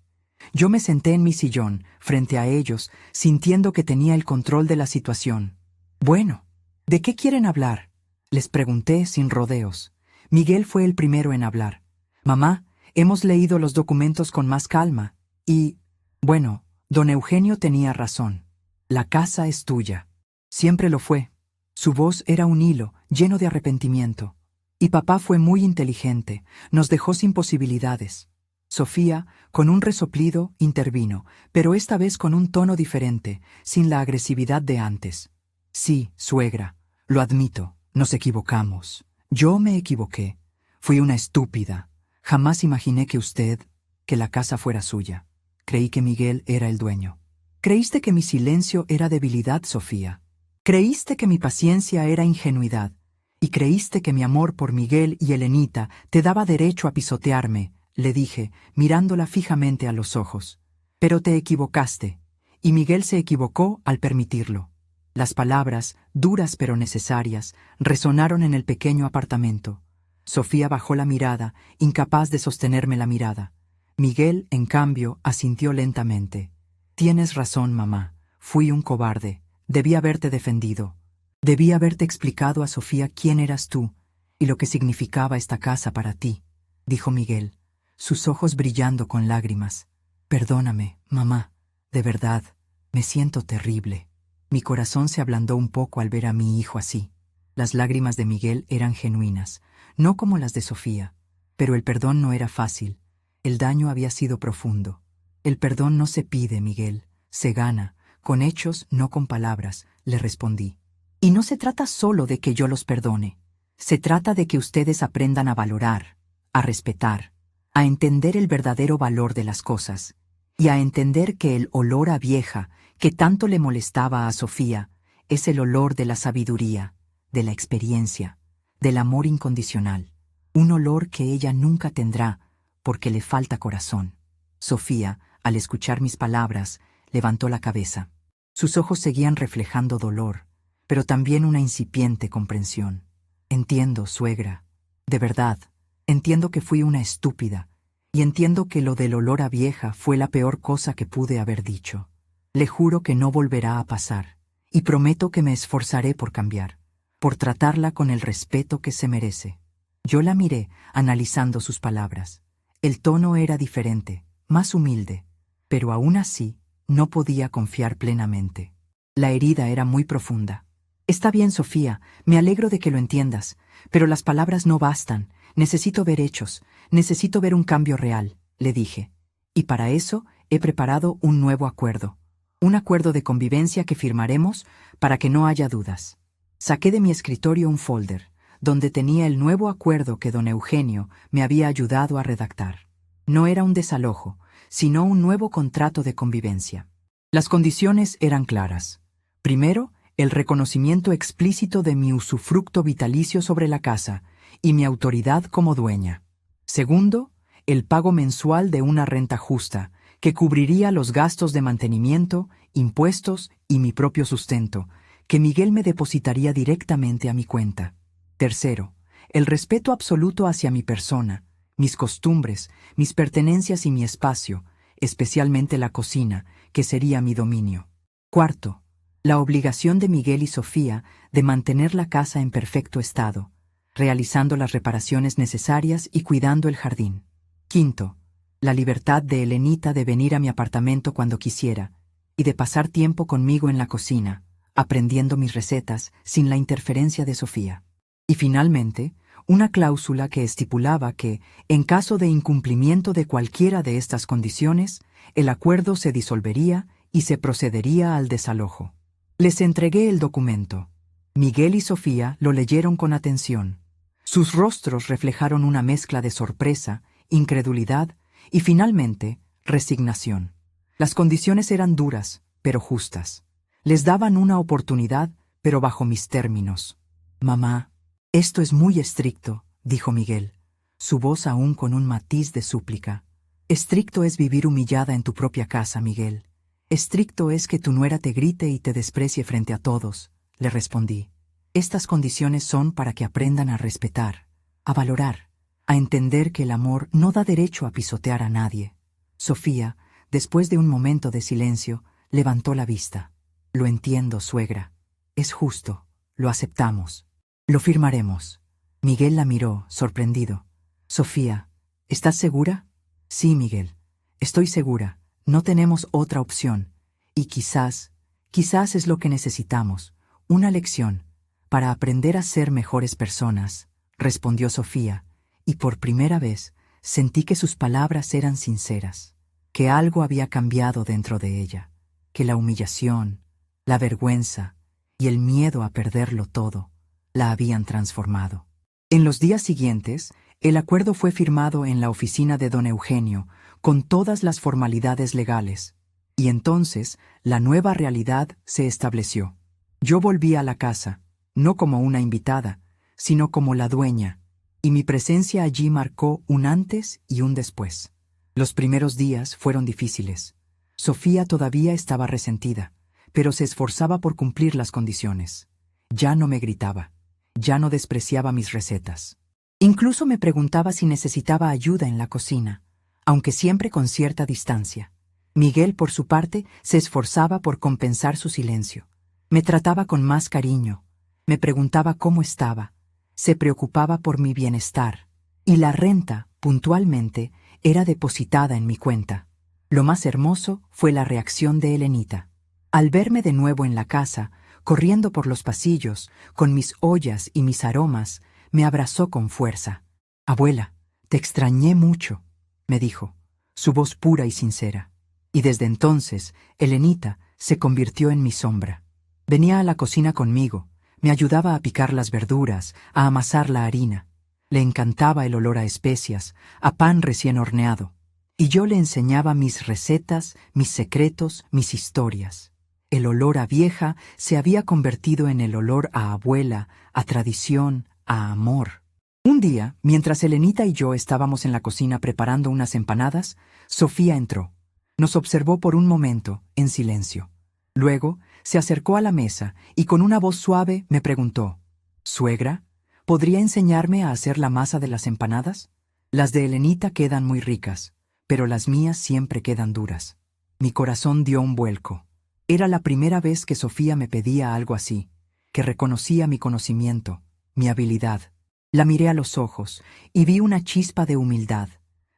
Yo me senté en mi sillón, frente a ellos, sintiendo que tenía el control de la situación. Bueno, ¿de qué quieren hablar?, les pregunté sin rodeos. Miguel fue el primero en hablar. Mamá, hemos leído los documentos con más calma y... Bueno, don Eugenio tenía razón. La casa es tuya. Siempre lo fue. Su voz era un hilo, lleno de arrepentimiento. Y papá fue muy inteligente, nos dejó sin posibilidades. Sofía, con un resoplido, intervino, pero esta vez con un tono diferente, sin la agresividad de antes. Sí, suegra, lo admito. Nos equivocamos. Yo me equivoqué. Fui una estúpida. Jamás imaginé que la casa fuera suya. Creí que Miguel era el dueño. Creíste que mi silencio era debilidad, Sofía. Creíste que mi paciencia era ingenuidad. Y creíste que mi amor por Miguel y Elenita te daba derecho a pisotearme, le dije, mirándola fijamente a los ojos. Pero te equivocaste. Y Miguel se equivocó al permitirlo. Las palabras, duras pero necesarias, resonaron en el pequeño apartamento. Sofía bajó la mirada, incapaz de sostenerme la mirada. Miguel, en cambio, asintió lentamente. Tienes razón, mamá. Fui un cobarde. Debí haberte defendido. Debí haberte explicado a Sofía quién eras tú y lo que significaba esta casa para ti, dijo Miguel, sus ojos brillando con lágrimas. Perdóname, mamá. De verdad, me siento terrible. Mi corazón se ablandó un poco al ver a mi hijo así. Las lágrimas de Miguel eran genuinas, no como las de Sofía. Pero el perdón no era fácil. El daño había sido profundo. El perdón no se pide, Miguel. Se gana, con hechos, no con palabras, le respondí. Y no se trata solo de que yo los perdone. Se trata de que ustedes aprendan a valorar, a respetar, a entender el verdadero valor de las cosas, y a entender que el olor a vieja que tanto le molestaba a Sofía es el olor de la sabiduría, de la experiencia, del amor incondicional, un olor que ella nunca tendrá porque le falta corazón. Sofía, al escuchar mis palabras, levantó la cabeza. Sus ojos seguían reflejando dolor, pero también una incipiente comprensión. Entiendo, suegra. De verdad, entiendo que fui una estúpida, y entiendo que lo del olor a vieja fue la peor cosa que pude haber dicho. Le juro que no volverá a pasar, y prometo que me esforzaré por cambiar, por tratarla con el respeto que se merece. Yo la miré, analizando sus palabras. El tono era diferente, más humilde, pero aún así no podía confiar plenamente. La herida era muy profunda. Está bien, Sofía, me alegro de que lo entiendas, pero las palabras no bastan. Necesito ver hechos, necesito ver un cambio real, le dije. Y para eso he preparado un nuevo acuerdo. Un acuerdo de convivencia que firmaremos para que no haya dudas. Saqué de mi escritorio un folder, donde tenía el nuevo acuerdo que don Eugenio me había ayudado a redactar. No era un desalojo, sino un nuevo contrato de convivencia. Las condiciones eran claras. Primero, el reconocimiento explícito de mi usufructo vitalicio sobre la casa y mi autoridad como dueña. Segundo, el pago mensual de una renta justa, que cubriría los gastos de mantenimiento, impuestos y mi propio sustento, que Miguel me depositaría directamente a mi cuenta. Tercero, el respeto absoluto hacia mi persona, mis costumbres, mis pertenencias y mi espacio, especialmente la cocina, que sería mi dominio. Cuarto, la obligación de Miguel y Sofía de mantener la casa en perfecto estado, realizando las reparaciones necesarias y cuidando el jardín. Quinto, la libertad de Elenita de venir a mi apartamento cuando quisiera y de pasar tiempo conmigo en la cocina, aprendiendo mis recetas sin la interferencia de Sofía. Y finalmente, una cláusula que estipulaba que, en caso de incumplimiento de cualquiera de estas condiciones, el acuerdo se disolvería y se procedería al desalojo. Les entregué el documento. Miguel y Sofía lo leyeron con atención. Sus rostros reflejaron una mezcla de sorpresa, incredulidad y, finalmente, resignación. Las condiciones eran duras, pero justas. Les daban una oportunidad, pero bajo mis términos. «Mamá, esto es muy estricto», dijo Miguel, su voz aún con un matiz de súplica. «Estricto es vivir humillada en tu propia casa, Miguel. Estricto es que tu nuera te grite y te desprecie frente a todos», le respondí. «Estas condiciones son para que aprendan a respetar, a valorar, a entender que el amor no da derecho a pisotear a nadie». Sofía, después de un momento de silencio, levantó la vista. «Lo entiendo, suegra. Es justo. Lo aceptamos. Lo firmaremos». Miguel la miró, sorprendido. «Sofía, ¿estás segura?» «Sí, Miguel. Estoy segura. No tenemos otra opción. Y quizás es lo que necesitamos. Una lección para aprender a ser mejores personas», respondió Sofía, y por primera vez sentí que sus palabras eran sinceras, que algo había cambiado dentro de ella, que la humillación, la vergüenza y el miedo a perderlo todo la habían transformado. En los días siguientes, el acuerdo fue firmado en la oficina de don Eugenio, con todas las formalidades legales, y entonces la nueva realidad se estableció. Yo volví a la casa, no como una invitada, sino como la dueña, y mi presencia allí marcó un antes y un después. Los primeros días fueron difíciles. Sofía todavía estaba resentida, pero se esforzaba por cumplir las condiciones. Ya no me gritaba, ya no despreciaba mis recetas. Incluso me preguntaba si necesitaba ayuda en la cocina, aunque siempre con cierta distancia. Miguel, por su parte, se esforzaba por compensar su silencio. Me trataba con más cariño, me preguntaba cómo estaba, se preocupaba por mi bienestar, y la renta, puntualmente, era depositada en mi cuenta. Lo más hermoso fue la reacción de Elenita. Al verme de nuevo en la casa, corriendo por los pasillos, con mis ollas y mis aromas, me abrazó con fuerza. «Abuela, te extrañé mucho», me dijo, su voz pura y sincera. Y desde entonces, Elenita se convirtió en mi sombra. Venía a la cocina conmigo, me ayudaba a picar las verduras, a amasar la harina. Le encantaba el olor a especias, a pan recién horneado. Y yo le enseñaba mis recetas, mis secretos, mis historias. El olor a vieja se había convertido en el olor a abuela, a tradición, a amor. Un día, mientras Elenita y yo estábamos en la cocina preparando unas empanadas, Sofía entró. Nos observó por un momento, en silencio. Luego, se acercó a la mesa y con una voz suave me preguntó: «¿Suegra, podría enseñarme a hacer la masa de las empanadas? Las de Elenita quedan muy ricas, pero las mías siempre quedan duras». Mi corazón dio un vuelco. Era la primera vez que Sofía me pedía algo así, que reconocía mi conocimiento, mi habilidad. La miré a los ojos y vi una chispa de humildad,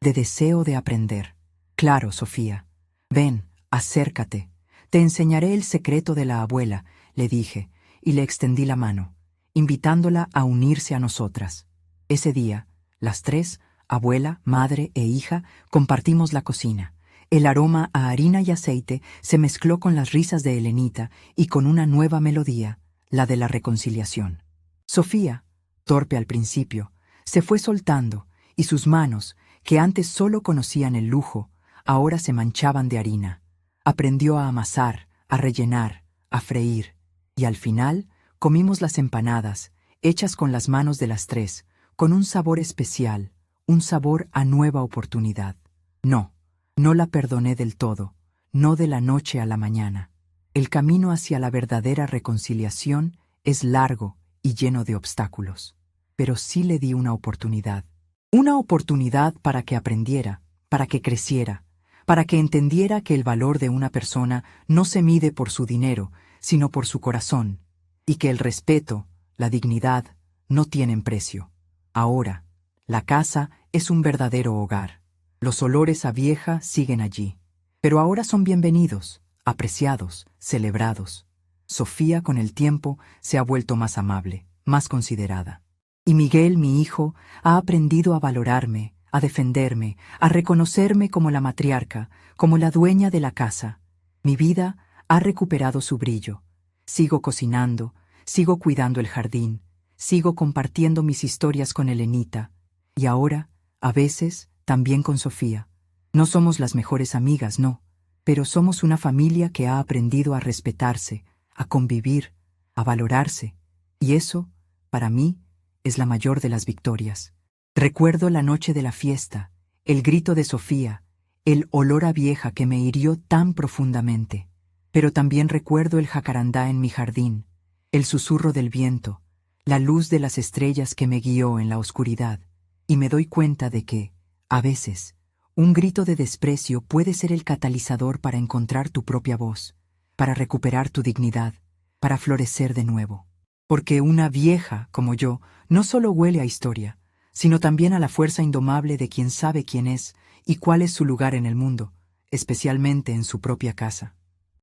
de deseo de aprender. «Claro, Sofía. Ven, acércate. Te enseñaré el secreto de la abuela», le dije, y le extendí la mano, invitándola a unirse a nosotras. Ese día, Las tres, abuela, madre e hija, compartimos la cocina. El aroma a harina y aceite se mezcló con las risas de Helenita y con una nueva melodía, la de la reconciliación. Sofía, torpe al principio, se fue soltando y sus manos, que antes solo conocían el lujo, ahora se manchaban de harina. Aprendió a amasar, a rellenar, a freír, y al final comimos las empanadas, hechas con las manos de las tres, con un sabor especial, un sabor a nueva oportunidad. No la perdoné del todo, no de la noche a la mañana. El camino hacia la verdadera reconciliación es largo y lleno de obstáculos. Pero sí le di una oportunidad. Una oportunidad para que aprendiera, para que creciera, para que entendiera que el valor de una persona no se mide por su dinero, sino por su corazón, y que el respeto, la dignidad, no tienen precio. Ahora, la casa es un verdadero hogar. Los olores a vieja siguen allí, pero ahora son bienvenidos, apreciados, celebrados. Sofía, con el tiempo, se ha vuelto más amable, más considerada. Y Miguel, mi hijo, ha aprendido a valorarme, a defenderme, a reconocerme como la matriarca, como la dueña de la casa. Mi vida ha recuperado su brillo. Sigo cocinando, sigo cuidando el jardín, sigo compartiendo mis historias con Helenita. Y ahora, a veces, también con Sofía. No somos las mejores amigas, no, pero somos una familia que ha aprendido a respetarse, a convivir, a valorarse, y eso, para mí, es la mayor de las victorias. Recuerdo la noche de la fiesta, el grito de Sofía, el olor a vieja que me hirió tan profundamente, pero también recuerdo el jacarandá en mi jardín, el susurro del viento, la luz de las estrellas que me guió en la oscuridad, y me doy cuenta de que, a veces, un grito de desprecio puede ser el catalizador para encontrar tu propia voz, para recuperar tu dignidad, para florecer de nuevo. Porque una vieja, como yo, no solo huele a historia, sino también a la fuerza indomable de quien sabe quién es y cuál es su lugar en el mundo, especialmente en su propia casa.